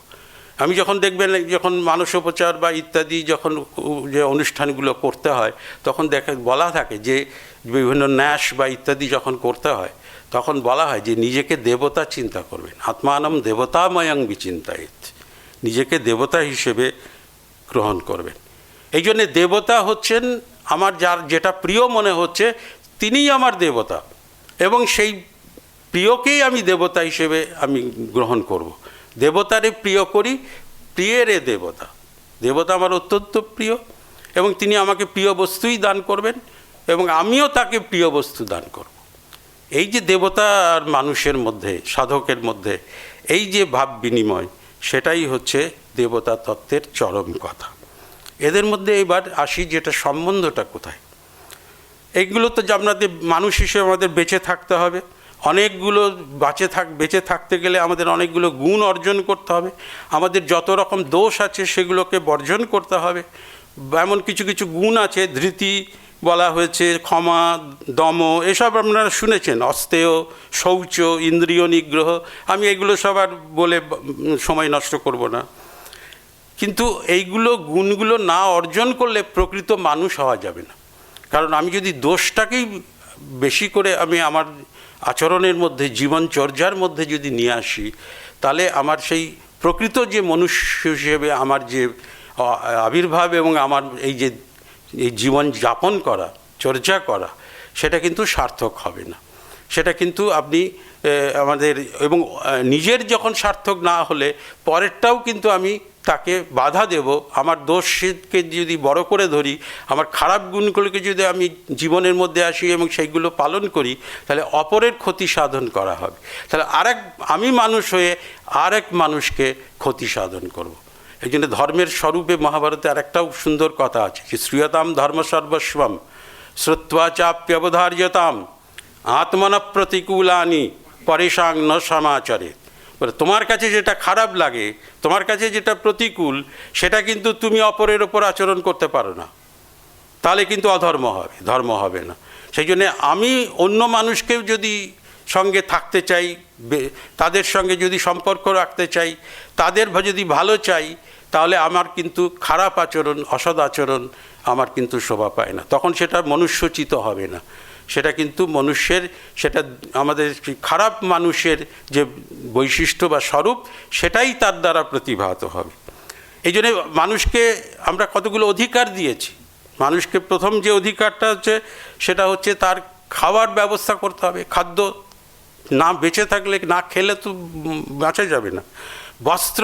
আমি যখন দেখবেন, যখন মানসোপচার বা ইত্যাদি যখন যে অনুষ্ঠানগুলো করতে হয়, তখন বলা থাকে যে বিভিন্ন ন্যাস বা ইত্যাদি যখন করতে হয় তখন বলা হয় যে নিজেকে দেবতা চিন্তা করবেন, আত্মানম দেবতাময়ং বিচিন্তায়েত, নিজেকে দেবতা হিসেবে গ্রহণ করবেন। এই জন্যে দেবতা হচ্ছেন আমার যার যেটা প্রিয় মনে হচ্ছে তিনিই আমার দেবতা, এবং সেই প্রিয়কেই আমি দেবতা হিসেবে আমি গ্রহণ করব। দেবতারে প্রিয় করি, প্রিয়েরে দেবতা, দেবতা আমার অত্যন্ত প্রিয় এবং তিনি আমাকে প্রিয় বস্তুই দান করবেন এবং আমিও তাকে প্রিয় বস্তু দান করব। এই যে দেবতা আর মানুষের মধ্যে, সাধকের মধ্যে এই যে ভাব বিনিময়, সেটাই হচ্ছে দেবতা তত্ত্বের চরম কথা। এদের মধ্যে এবার আসি যেটা সম্বন্ধটা কোথায়। এইগুলো তো যে আপনাদের মানুষ হিসেবে আমাদের বেঁচে থাকতে হবে, অনেকগুলো বেঁচে থাকতে গেলে আমাদের অনেকগুলো গুণ অর্জন করতে হবে, আমাদের যত রকম দোষ আছে সেগুলোকে বর্জন করতে হবে। এমন কিছু কিছু গুণ আছে, ধৃতি বলা হয়েছে, ক্ষমা, দম, এসব আপনারা শুনেছেন, অস্তেয়, শৌচ, ইন্দ্রিয় নিগ্রহ। আমি এগুলো সব আর বলে সময় নষ্ট করব না। কিন্তু এইগুলো গুণগুলো না অর্জন করলে প্রকৃত মানুষ হওয়া যাবে না। কারণ আমি যদি দোষটাকেই বেশি করে আমি আমার আচরণের মধ্যে, জীবনচর্যার মধ্যে যদি নিয়ে আসি, তাহলে আমার সেই প্রকৃত যে মনুষ্য হিসেবে আমার যে আবির্ভাব এবং আমার এই জীবন যাপন করা, চর্চা করা, সেটা কিন্তু সার্থক হবে না। সেটা কিন্তু আপনি আমাদের এবং নিজের যখন সার্থক না হলে পরেরটাও কিন্তু আমি তাকে বাধা দেব। আমার দোষকে যদি বড় করে ধরি, আমার খারাপ গুণগুলোকে যদি আমি জীবনের মধ্যে আসি এবং সেইগুলো পালন করি, তাহলে অপরের ক্ষতি সাধন করা হবে। তাহলে আমি মানুষ হয়ে আরেক মানুষকে ক্ষতি সাধন করব। এই জন্য ধর্মের স্বরূপে মহাভারতে আরেকটাও সুন্দর কথা আছে যে শ্রীয়তাম ধর্ম সর্বস্বম শ্রুত্বা চাপ্যবধার্যতাম আত্মন প্রতিকূলানি পরেশাং ন সমাচরে। তোমার কাছে যেটা খারাপ লাগে, তোমার কাছে যেটা প্রতিকূল, সেটা কিন্তু তুমি অপরের ওপর আচরণ করতে পারো না, তাহলে কিন্তু অধর্ম হবে, ধর্ম হবে না। সেই জন্যে আমি অন্য মানুষকেও যদি সঙ্গে থাকতে চাই, তাদের সঙ্গে যদি সম্পর্ক রাখতে চাই, তাদের যদি ভালো চাই, তাহলে আমার কিন্তু খারাপ আচরণ, অসৎ আচরণ আমার কিন্তু শোভা পায় না। তখন সেটা মনুষ্যচিত হবে না, সেটা কিন্তু মনুষ্যের, সেটা আমাদের খারাপ মানুষের যে বৈশিষ্ট্য বা স্বরূপ, সেটাই তার দ্বারা প্রতিভাত হবে। এই জন্যে মানুষকে আমরা কতগুলো অধিকার দিয়েছি। মানুষকে প্রথম যে অধিকারটা হচ্ছে, সেটা হচ্ছে তার খাওয়ার ব্যবস্থা করতে হবে। খাদ্য না বেঁচে থাকলে, না খেলে তো বাঁচা যাবে না। বস্ত্র,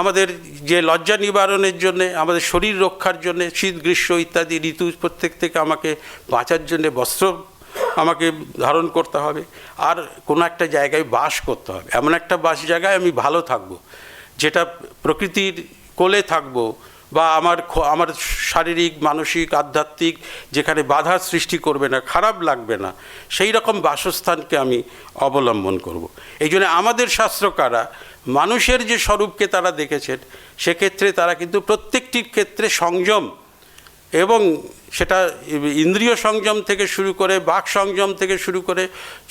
আমাদের যে লজ্জা নিবারণের জন্যে, আমাদের শরীর রক্ষার জন্যে, শীত গ্রীষ্ম ইত্যাদি ঋতু প্রত্যেক থেকে আমাকে বাঁচার জন্যে বস্ত্র আমাকে ধারণ করতে হবে। আর কোনো একটা জায়গায় বাস করতে হবে, এমন একটা জায়গায় আমি ভালো থাকবো, যেটা প্রকৃতির কোলে থাকবো, বা আমার শারীরিক, মানসিক, আধ্যাত্মিক, যেখানে বাধার সৃষ্টি করবে না, খারাপ লাগবে না, সেই রকম বাসস্থানকে আমি অবলম্বন করব। এই জন্য আমাদের শাস্ত্রকাররা মানুষের যে স্বরূপকে তারা দেখেছেন, সেক্ষেত্রে তারা কিন্তু প্রত্যেকটির ক্ষেত্রে সংযম, এবং সেটা ইন্দ্রিয় সংযম থেকে শুরু করে, বাক সংযম থেকে শুরু করে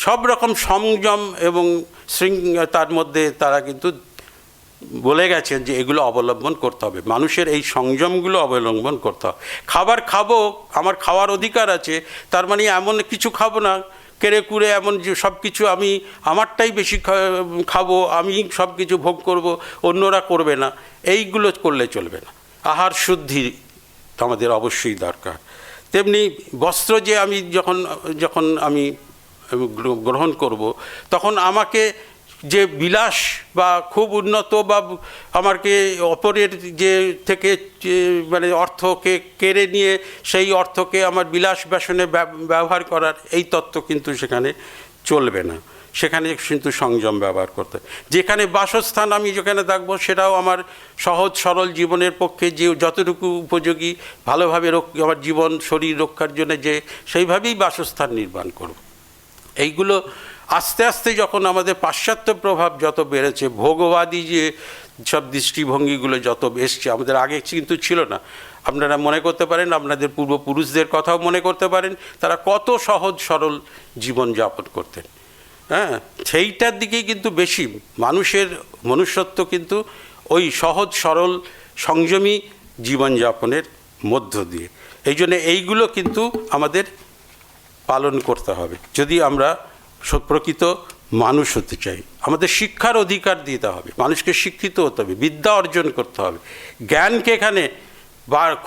সব রকম সংযম এবং তার মধ্যে তারা কিন্তু বলে গেছেন যে এগুলো অবলম্বন করতে হবে, মানুষের এই সংযমগুলো অবলম্বন করতে হবে। খাবার খাবো, আমার খাওয়ার অধিকার আছে, তার মানে এমন কিছু খাবো না কেড়ে কুড়ে, এমন যে সব কিছু আমি আমারটাই বেশি খাবো, আমি সব কিছু ভোগ করব, অন্যরা করবে না, এইগুলো করলে চলবে না। আহার শুদ্ধি আমাদের অবশ্যই দরকার। তেমনি বস্ত্র যে আমি যখন আমি গ্রহণ করব, তখন আমাকে যে বিলাস বা খুব উন্নত বা আমাকে অপরের যে থেকে মানে অর্থকে কেড়ে নিয়ে সেই অর্থকে আমার বিলাস বাসনে ব্যবহার করার এই তত্ত্ব কিন্তু সেখানে চলবে না। সেখানে কিন্তু সংযম ব্যবহার করতে, যেখানে বাসস্থান আমি যেখানে থাকবো, সেটাও আমার সহজ সরল জীবনের পক্ষে যে যতটুকু উপযোগী, ভালোভাবে আমার জীবন শরীর রক্ষার জন্য যে সেইভাবেই বাসস্থান নির্মাণ করব। এইগুলো আস্তে আস্তে যখন আমাদের পাশ্চাত্য প্রভাব যত বেড়েছে, ভোগবাদী যে সব দৃষ্টিভঙ্গিগুলো যত এসছে, আমাদের আগে কিন্তু ছিল না। আপনারা মনে করতে পারেন, আপনাদের পূর্বপুরুষদের কথাও মনে করতে পারেন, তারা কত সহজ সরল জীবনযাপন করতেন। হ্যাঁ, সেইটার দিকেই কিন্তু বেশি মানুষের মনুষ্যত্ব কিন্তু ওই সহজ সরল সংযমী জীবনযাপনের মধ্য দিয়ে। এই জন্য এইগুলো কিন্তু আমাদের পালন করতে হবে যদি আমরা প্রকৃত মানুষ হতে চাই। আমাদের শিক্ষার অধিকার দিতে হবে, মানুষকে শিক্ষিত হতে হবে, বিদ্যা অর্জন করতে হবে। জ্ঞানকে এখানে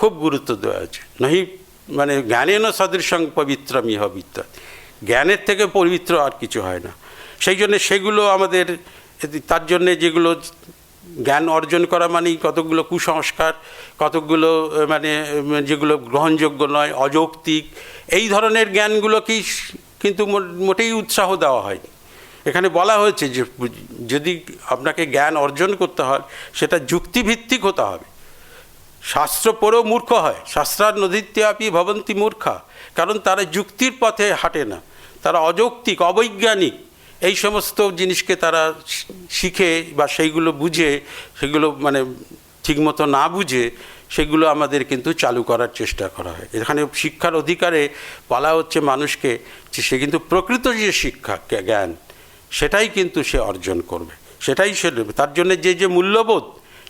খুব গুরুত্ব দেওয়া আছে। নহি মানে জ্ঞানেন সদৃশং পবিত্রম ইহ বিদ্যা, জ্ঞানের থেকে পবিত্র আর কিছু হয় না। সেই জন্য সেগুলো আমাদের, তার জন্যে যেগুলো জ্ঞান অর্জন করা মানেই কতকগুলো কুসংস্কার, কতকগুলো মানে যেগুলো গ্রহণযোগ্য নয়, অযৌক্তিক, এই ধরনের জ্ঞানগুলোকেই কিন্তু মোটেই উৎসাহ দেওয়া হয়নি। এখানে বলা হয়েছে যে যদি আপনাকে জ্ঞান অর্জন করতে হয় সেটা যুক্তিভিত্তিক হতে হবে। শাস্ত্র পড়েও মূর্খ হয়, শাস্ত্রান্নধীত্যাপি ভবন্তি মূর্খা, কারণ তারা যুক্তির পথে হাঁটে না, তারা অযৌক্তিক, অবৈজ্ঞানিক এই সমস্ত জিনিসকে তারা শিখে বা সেইগুলো বুঝে, সেগুলো মানে ঠিকমতো না বুঝে সেগুলো আমাদের কিন্তু চালু করার চেষ্টা করা হয়। এখানে শিক্ষার অধিকারে বলা হচ্ছে মানুষকে যে সে কিন্তু প্রকৃত যে শিক্ষা জ্ঞান সেটাই কিন্তু সে অর্জন করবে, সেটাই সে নেবে। তার জন্য যে যে মূল্যবোধ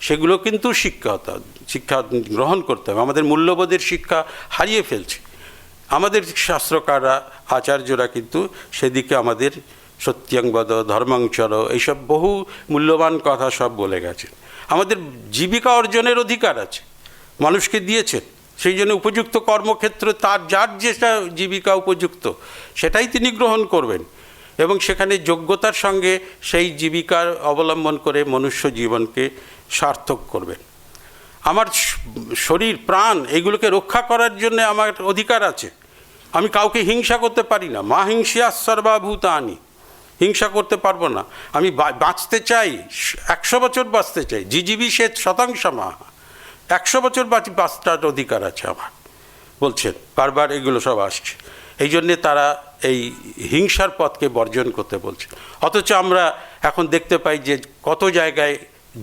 সেগুলো কিন্তু শিক্ষা গ্রহণ করতে হবে। আমাদের মূল্যবোধের শিক্ষা হারিয়ে ফেলছে। আমাদের শাস্ত্রকাররা, আচার্যরা কিন্তু সেদিকে আমাদের সত্যংবদ, ধর্মাংচর, এইসব বহু মূল্যবান কথা সব বলে গেছে। আমাদের জীবিকা অর্জনের অধিকার আছে, মানুষকে দিয়েছেন, সেই জন্য উপযুক্ত কর্মক্ষেত্র তার যার যেটা জীবিকা উপযুক্ত সেটাই তিনি গ্রহণ করবেন এবং সেখানে যোগ্যতার সঙ্গে সেই জীবিকার অবলম্বন করে মনুষ্য জীবনকে সার্থক করবেন। আমার শরীর, প্রাণ এগুলোকে রক্ষা করার জন্য আমার অধিকার আছে। আমি কাউকে হিংসা করতে পারি না। মা হিংসা সর্বাভূতানি, হিংসা করতে পারবো না। আমি বাঁচতে চাই, 100 বছর বাঁচতে চাই, জিজিবি সে শতাংশ মা, 100 বছর বাঁচার অধিকার আছে আমার, বলছেন বারবার, এগুলো সব আসছে। এই জন্যে তারা এই হিংসার পথকে বর্জন করতে বলছে। অথচ আমরা এখন দেখতে পাই যে কত জায়গায়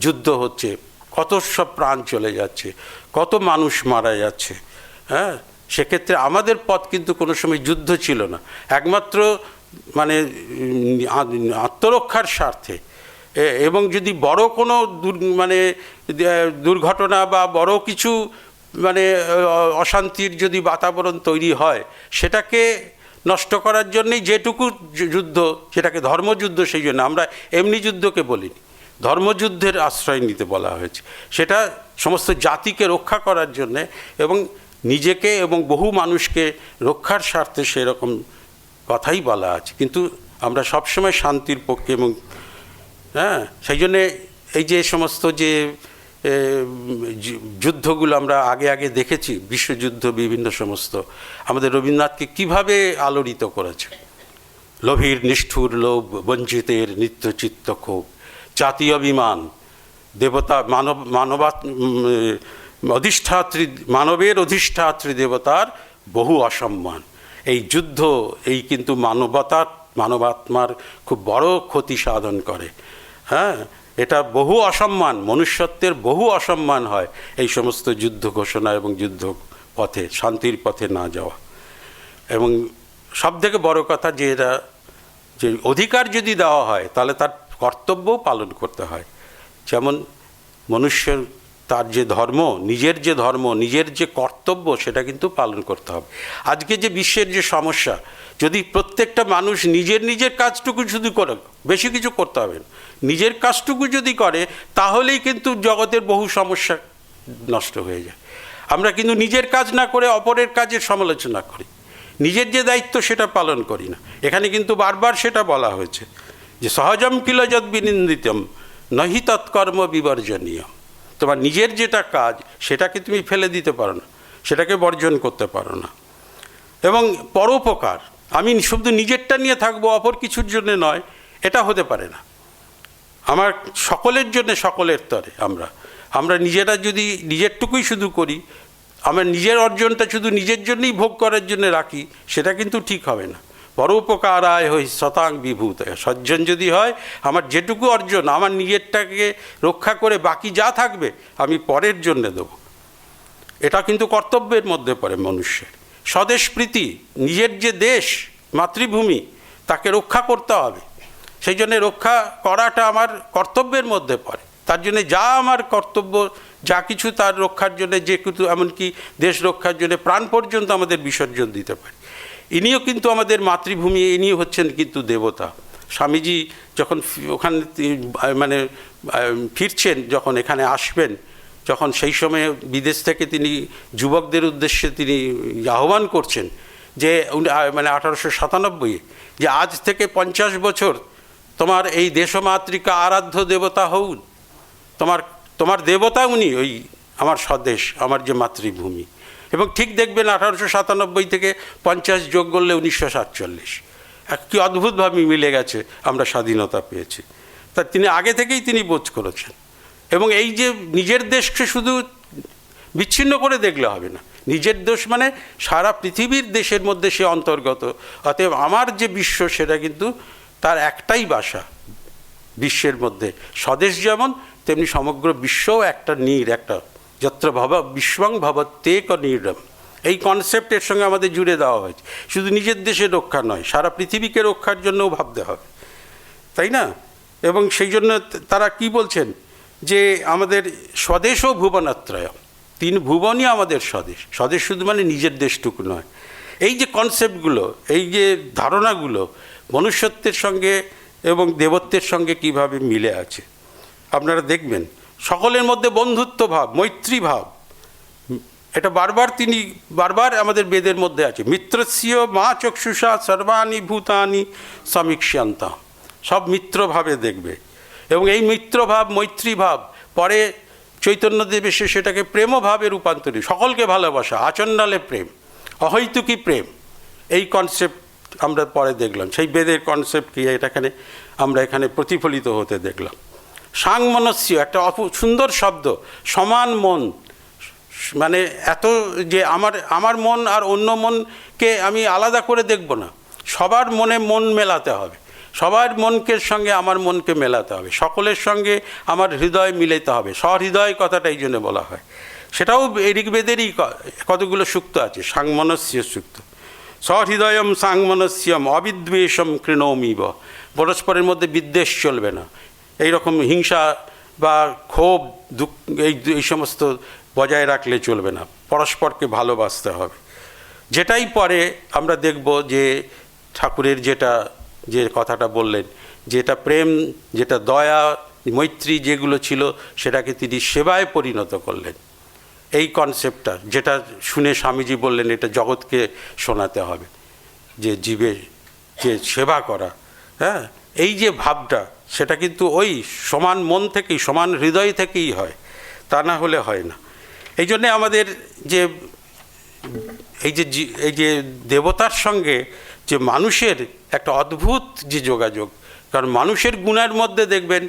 যুদ্ধ হচ্ছে, কত সব প্রাণ চলে যাচ্ছে, কত মানুষ মারা যাচ্ছে। হ্যাঁ, সেক্ষেত্রে আমাদের পথ কিন্তু কোনো সময় যুদ্ধ ছিল না, একমাত্র মানে আত্মরক্ষার স্বার্থে। এবং যদি বড় কোনো মানে দুর্ঘটনা বা বড় কিছু মানে অশান্তির যদি বাতাবরণ তৈরি হয়, সেটাকে নষ্ট করার জন্যেই যেটুকু যুদ্ধ, সেটাকে ধর্মযুদ্ধ, সেই জন্য আমরা এমনি যুদ্ধকে বলিনি, ধর্মযুদ্ধের আশ্রয় নিতে বলা হয়েছে। সেটা সমস্ত জাতিকে রক্ষা করার জন্যে এবং নিজেকে এবং বহু মানুষকে রক্ষার স্বার্থে সেরকম কথাই বলা আছে। কিন্তু আমরা সবসময় শান্তির পক্ষে এবং হ্যাঁ, সেই জন্যে এই যে সমস্ত যে যুদ্ধগুলো আমরা আগে দেখেছি, বিশ্বযুদ্ধ বিভিন্ন সমস্ত, আমাদের রবীন্দ্রনাথকে কিভাবে আলোড়িত করেছে। লোভীর নিষ্ঠুর লোভ, বঞ্চিতের নিত্যচিত্ত ক্ষোভ, জাতীয় অভিমান, দেবতা মানবের অধিষ্ঠাত্রী দেবতার বহু অসম্মান। এই যুদ্ধ এই কিন্তু মানবাত্মার খুব বড় ক্ষতি সাধন করে। হ্যাঁ, এটা বহু অসম্মান, মনুষ্যত্বের বহু অসম্মান হয় এই সমস্ত যুদ্ধ ঘোষণা এবং যুদ্ধ পথে, শান্তির পথে না যাওয়া। এবং সবথেকে বড় কথা যে এরা যে অধিকার যদি দেওয়া হয় তাহলে তার কর্তব্যও পালন করতে হয়। যেমন মনুষ্যের তার যে ধর্ম, নিজের যে কর্তব্য সেটা কিন্তু পালন করতে হবে। আজকে যে বিশ্বের যে সমস্যা, যদি প্রত্যেকটা মানুষ নিজের কাজটুকু শুধু করে, বেশি কিছু করতে হবে না, নিজের কাজটুকু যদি করে তাহলেই কিন্তু জগতের বহু সমস্যা নষ্ট হয়ে যায়। আমরা কিন্তু নিজের কাজ না করে অপরের কাজের সমালোচনা করি, নিজের যে দায়িত্ব সেটা পালন করি না। এখানে কিন্তু বারবার সেটা বলা হয়েছে যে সহজম কিল যদ বিনিন্দিতম নহি তৎকর্ম বিবর্জনীয়। তোমার নিজের যেটা কাজ সেটাকে তুমি ফেলে দিতে পারো না, সেটাকে বর্জন করতে পারো না। এবং পরোপকার, আমি শুধু নিজেরটা নিয়ে থাকবো, অপর কিছুর জন্য নয়, এটা হতে পারে না। আমার সকলের জন্য, সকলের তরে আমরা নিজেরা যদি নিজেরটুকুই শুধু করি, আমার নিজের অর্জনটা শুধু নিজের জন্যই ভোগ করার জন্য রাখি, সেটা কিন্তু ঠিক হবে না। পরোপকারায় হই শতাং বিভূত, সজ্জন যদি হয়, আমার যেটুকু অর্জন আমার নিজেরটাকে রক্ষা করে বাকি যা থাকবে আমি পরের জন্য দেব। এটা কিন্তু কর্তব্যের মধ্যে পড়ে মনুষ্যের। স্বদেশ প্রীতি, নিজের যে দেশ, মাতৃভূমি, তাকে রক্ষা করতে হবে। সেই জন্য রক্ষা করাটা আমার কর্তব্যের মধ্যে পড়ে। তার জন্য যা আমার কর্তব্য, যা কিছু তার রক্ষার জন্য, যে কিছু, এমনকি দেশ রক্ষার জন্য প্রাণ পর্যন্ত আমাদের বিসর্জন দিতে পারি। ইনিও কিন্তু আমাদের মাতৃভূমি, ইনি হচ্ছেন কিন্তু দেবতা। স্বামীজি যখন ওখানে মানে ফিরছেন, যখন এখানে আসবেন, যখন সেই সময়ে বিদেশ থেকে তিনি যুবকদের উদ্দেশ্যে তিনি আহ্বান করছেন যে মানে 1897 যে আজ থেকে 50 বছর তোমার এই দেশমাতৃকা আরাধ্য দেবতা হউন, তোমার দেবতা উনি, ওই আমার স্বদেশ, আমার যে মাতৃভূমি। এবং ঠিক দেখবেন 1897 থেকে 50 যোগ করলে 1947, কি অদ্ভুতভাবে মিলে গেছে, আমরা স্বাধীনতা পেয়েছি। তা তিনি আগে থেকেই তিনি বোধ করেছেন। এবং এই যে নিজের দেশকে শুধু বিচ্ছিন্ন করে দেখলে হবে না, নিজের দেশ মানে সারা পৃথিবীর দেশের মধ্যে সে অন্তর্গত। অতএব আমার যে বিশ্ব, সেটা কিন্তু তার একটাই বাসা বিশ্বের মধ্যে। স্বদেশ যেমন, তেমনি সমগ্র বিশ্বও একটা নীড়, একটা যত্র বিশ্বং ভবত্যেক নীড়ম, এই কনসেপ্টের সঙ্গে আমাদের জুড়ে দেওয়া হয়েছে। শুধু নিজের দেশের রক্ষা নয়, সারা পৃথিবীকে রক্ষার জন্যও ভাবতে হবে, তাই না? এবং সেই জন্য তারা কি বলছেন যে আমাদের স্বদেশ ও ভুবনত্রয়, 3 ভুবনই আমাদের স্বদেশ। স্বদেশ শুধু মানে নিজের দেশটুকু নয়। এই যে কনসেপ্টগুলো, এই যে ধারণাগুলো মনুষ্যত্বের সঙ্গে এবং দেবত্বের সঙ্গে কিভাবে মিলে আছে আপনারা দেখবেন। সকলের মধ্যে বন্ধুত্ব ভাব, মৈত্রী ভাব, এটা বারবার আমাদের বেদের মধ্যে আছে। মিত্রস্য মা চক্ষুষা সর্বাণি ভূতানি সমীক্ষ্যন্তা, সব মিত্রভাবে দেখবে। এবং এই মিত্রভাব, মৈত্রীভাব পরে চৈতন্যদেব এসে সেটাকে প্রেমভাবে রূপান্তরিত, সকলকে ভালোবাসা, আচণ্ডালে প্রেম, অহৈতুকী প্রেম, এই কনসেপ্ট আমরা পরে দেখলাম। সেই বেদের কনসেপ্ট কি আমরা এখানে প্রতিফলিত হতে দেখলাম। সাংমনস্য, একটা সুন্দর শব্দ, সমান মন। মানে এত যে আমার মন আর অন্য মনকে আমি আলাদা করে দেখব না, সবার মনে মন মেলাতে হবে, সবার মনকে সঙ্গে আমার মনকে মেলাতে হবে, সকলের সঙ্গে আমার হৃদয় মিলাতে হবে। সহৃদয় কথাটা এই জন্য বলা হয়। সেটাও ঋগ্বেদেরই কতগুলো সূক্ত আছে, সাংমনস্য সূক্ত। সহৃদয়ম সাংমনস্যম অবিদ্বেষম কৃণৌমিব, পরস্পরের মধ্যে বিদ্বেষ চলবে না, এইরকম হিংসা বা ক্ষোভ, দুঃখ, এই সমস্ত বজায় রাখলে চলবে না, পরস্পরকে ভালোবাসতে হবে। যেটাই পরে আমরা দেখব যে ঠাকুরের যে কথাটা বললেন, যেটা প্রেম, যেটা দয়া, মৈত্রী যেগুলো ছিল, সেটাকে তিনি সেবায় পরিণত করলেন। এই কনসেপ্টটা যেটা শুনে স্বামীজি বললেন, এটা জগৎকে শোনাতে হবে যে জীবের যে সেবা করা, হ্যাঁ, এই যে ভাবটা, সেটা কিন্তু ওই সমান মন থেকেই, সমান হৃদয় থেকেই হয়, তা না হলে হয় না। এই জন্যে আমাদের যে এই যে দেবতার সঙ্গে যে মানুষের একটা অদ্ভুত যে যোগাযোগ, কারণ মানুষের গুণের মধ্যে দেখবেন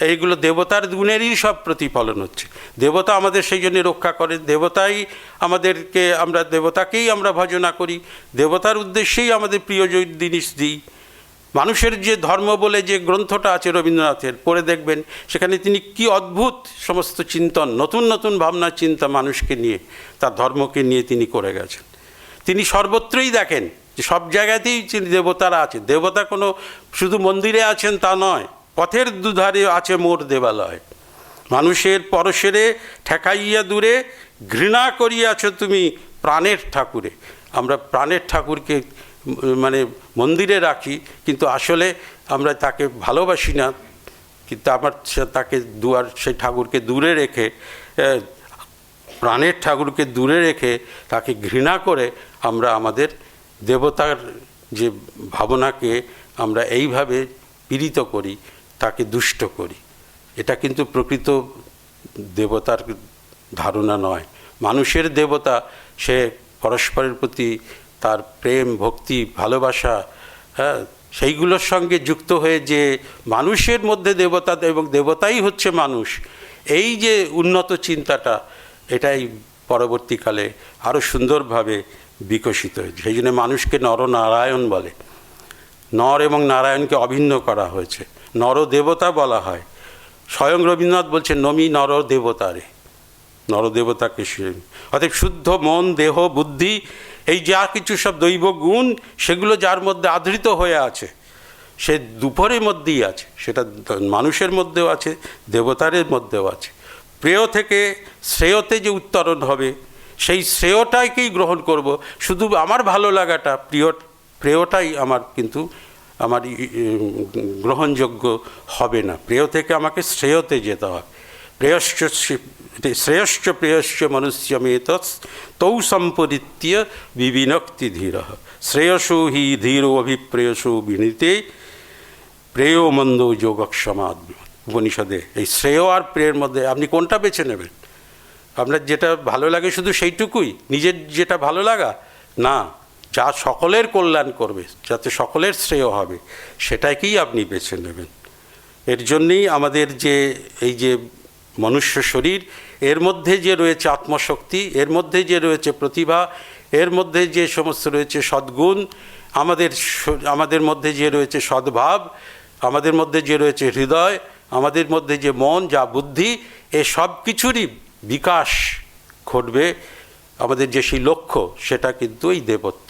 এইগুলো দেবতার গুণেরই সব প্রতিফলন হচ্ছে। দেবতা আমাদের সেই জন্য রক্ষা করে, দেবতাই আমাদেরকে, আমরা দেবতাকেই আমরা ভজনা করি, দেবতার উদ্দেশ্যেই আমাদের প্রিয় জিনিস দিই। মানুষের যে ধর্ম বলে যে গ্রন্থটা আছে রবীন্দ্রনাথের, পড়ে দেখবেন সেখানে তিনি কি অদ্ভুত সমস্ত চিন্তন, নতুন নতুন ভাবনা চিন্তা মানুষকে নিয়ে, তার ধর্মকে নিয়ে তিনি করে গেছেন। তিনি সর্বত্রই দেখেন যে সব জায়গাতেই দেবতারা আছে। দেবতা কোনো শুধু মন্দিরে আছেন তা নয়, পথের দুধারে আছে মোর দেবালয়। মানুষের পরশেরে ঠেকাইয়া দূরে, ঘৃণা করিয়াছ তুমি প্রাণের ঠাকুরে। আমরা প্রাণের ঠাকুরকে মানে মন্দিরে রাখি, কিন্তু আসলে আমরা তাকে ভালোবাসি না, কিন্তু আমার তাকে সেই ঠাকুরকে দূরে রেখে, প্রাণের ঠাকুরকে দূরে রেখে তাকে ঘৃণা করে আমরা আমাদের দেবতার যে ভাবনাকে আমরা এইভাবে পীড়িত করি, তাকে দুষ্ট করি। এটা কিন্তু প্রকৃত দেবতার ধারণা নয়। মানুষের দেবতা সে পরস্পরের প্রতি তার প্রেম, ভক্তি, ভালোবাসা, হ্যাঁ, সেইগুলোর সঙ্গে যুক্ত হয়ে যে মানুষের মধ্যে দেবতা এবং দেবতাই হচ্ছে মানুষ, এই যে উন্নত চিন্তাটা, এটাই পরবর্তীকালে আরও সুন্দরভাবে বিকশিত হয়েছে। সেই জন্য মানুষকে নরনারায়ণ বলে। নর এবং নারায়ণকে অভিন্ন করা হয়েছে, নরদেবতা বলা হয়। স্বয়ং রবীন্দ্রনাথ বলছেন নমি নর দেবতারে, নরদেবতাকে। অর্থাৎ শুদ্ধ মন, দেহ, বুদ্ধি, এই যা কিছু সব দৈব গুণ, সেগুলো যার মধ্যে আধৃত হয়ে আছে, সে দুপুরের মধ্যেই আছে, সেটা মানুষের মধ্যেও আছে, দেবতারের মধ্যেও আছে। প্রেয় থেকে শ্রেয়তে যে উত্তরণ হবে, সেই শ্রেয়টাকেই গ্রহণ করব। শুধু আমার ভালো লাগাটা, প্রিয় প্রেয়টাই আমার কিন্তু আমার গ্রহণযোগ্য হবে না। প্রেয় থেকে আমাকে শ্রেয়তে যেতে হবে। শ্রেয়শ্চ প্রেয়শ্চ মনুষ্যমেত তৌ সম্পরিত্য বিবিনক্তি ধীর শ্রেয়সো হি ধীর অভিপ্রেয়সো বিনীতে প্রেয় মন্দ যোগক্ষমাদ। উপনিষদে এই শ্রেয় আর প্রেয়ের মধ্যে আপনি কোনটা বেছে নেবেন? আপনার যেটা ভালো লাগে শুধু সেইটুকুই, নিজের যেটা ভালো লাগা না, যা সকলের কল্যাণ করবে, যাতে সকলের শ্রেয় হবে, সেটাকেই আপনি বেছে নেবেন। এর জন্যেই আমাদের যে এই যে মনুষ্য শরীর, এর মধ্যে যে রয়েছে আত্মশক্তি, এর মধ্যে যে রয়েছে প্রতিভা, এর মধ্যে যে সমস্ত রয়েছে সদ্গুণ, আমাদের মধ্যে যে রয়েছে সদ্ভাব, আমাদের মধ্যে যে রয়েছে হৃদয়, আমাদের মধ্যে যে মন, যা বুদ্ধি, এ সব কিছুরই বিকাশ ঘটবে। আমাদের যে সেই লক্ষ্য, সেটা কিন্তু এই দেবত্ব।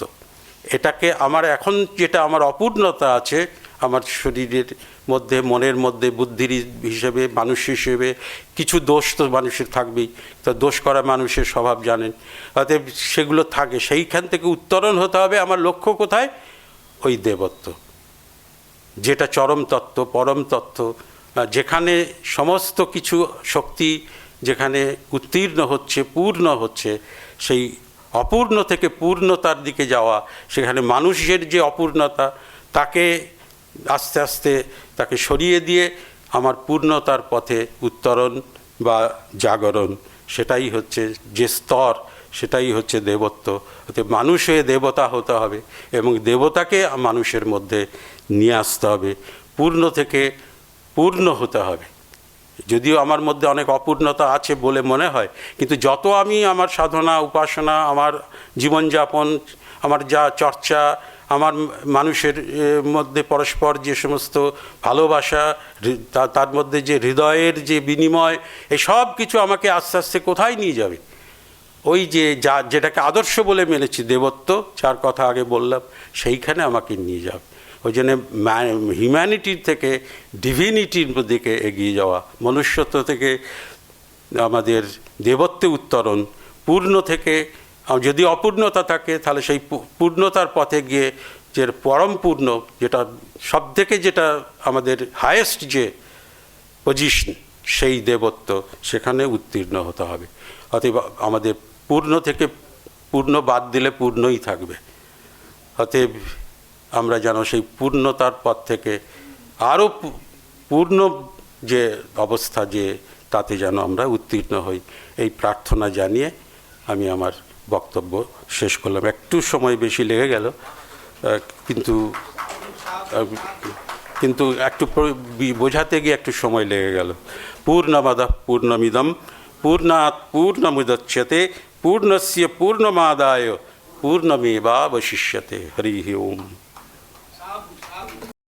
এটাকে আমার এখন যেটা আমার অপূর্ণতা আছে আমার শরীরের মধ্যে, মনের মধ্যে, বুদ্ধির হিসেবে, মানুষ হিসেবে কিছু দোষ তো মানুষের থাকবেই। তো দোষ করা মানুষের স্বভাব জানেন, অতএব সেগুলো থাকে। সেইখান থেকে উত্তরণ হতে হবে। আমার লক্ষ্য কোথায়? ওই দেবত্ব, যেটা চরম তত্ত্ব, পরম তত্ত্ব, যেখানে সমস্ত কিছু শক্তি যেখানে উত্তীর্ণ হচ্ছে, পূর্ণ হচ্ছে, সেই অপূর্ণ থেকে পূর্ণতার দিকে যাওয়া। সেখানে মানুষের যে অপূর্ণতা, তাকে আস্তে আস্তে তাকে সরিয়ে দিয়ে আমার পূর্ণতার পথে উত্তরণ বা জাগরণ, সেটাই হচ্ছে যে স্তর, সেটাই হচ্ছে দেবত্ব। অর্থাৎ মানুষ হয়ে দেবতা হতে হবে এবং দেবতাকে মানুষের মধ্যে নিয়ে আসতে হবে। পূর্ণ থেকে পূর্ণ হতে হবে। যদিও আমার মধ্যে অনেক অপূর্ণতা আছে বলে মনে হয়, কিন্তু যত আমি আমার সাধনা, উপাসনা, আমার জীবনযাপন, আমার যা চর্চা, আমার মানুষের মধ্যে পরস্পর যে সমস্ত ভালোবাসা, তার মধ্যে যে হৃদয়ের যে বিনিময়, এই সব কিছু আমাকে আস্তে আস্তে কোথায় নিয়ে যাবে? ওই যে যেটাকে আদর্শ বলে মেনেছি, দেবত্ব, যার কথা আগে বললাম, সেইখানে আমাকে নিয়ে যাবে। ওই জন্য হিউম্যানিটির থেকে ডিভিনিটির দিকে এগিয়ে যাওয়া, মনুষ্যত্ব থেকে আমাদের দেবত্বে উত্তরণ, পূর্ণ থেকে যদি অপূর্ণতা থাকে তাহলে সেই পূর্ণতার পথে গিয়ে যে পরম পূর্ণ, যেটা সব থেকে যেটা আমাদের হায়েস্ট যে পজিশন, সেই দেবত্ব, সেখানে উত্তীর্ণ হতে হবে। অতএব আমাদের পূর্ণ থেকে পূর্ণ বাদ দিলে পূর্ণই থাকবে। অতএব আমরা যেন সেই পূর্ণতার পথ থেকে আরও পূর্ণ যে অবস্থা, যে তাতে যেন আমরা উত্তীর্ণ হই, এই প্রার্থনা জানিয়ে আমি আমার বক্তব্য শেষ করলাম। একটু সময় বেশি লেগে গেল, কিন্তু একটু বোঝাতে গিয়ে একটু সময় লেগে গেল। পূর্ণমাদঃ পূর্ণমিদং পূর্ণাৎ পূর্ণমুদচ্যতে পূর্ণস্য পূর্ণমাদায় পূর্ণমেবাবশিষ্যতে। হরি ওম।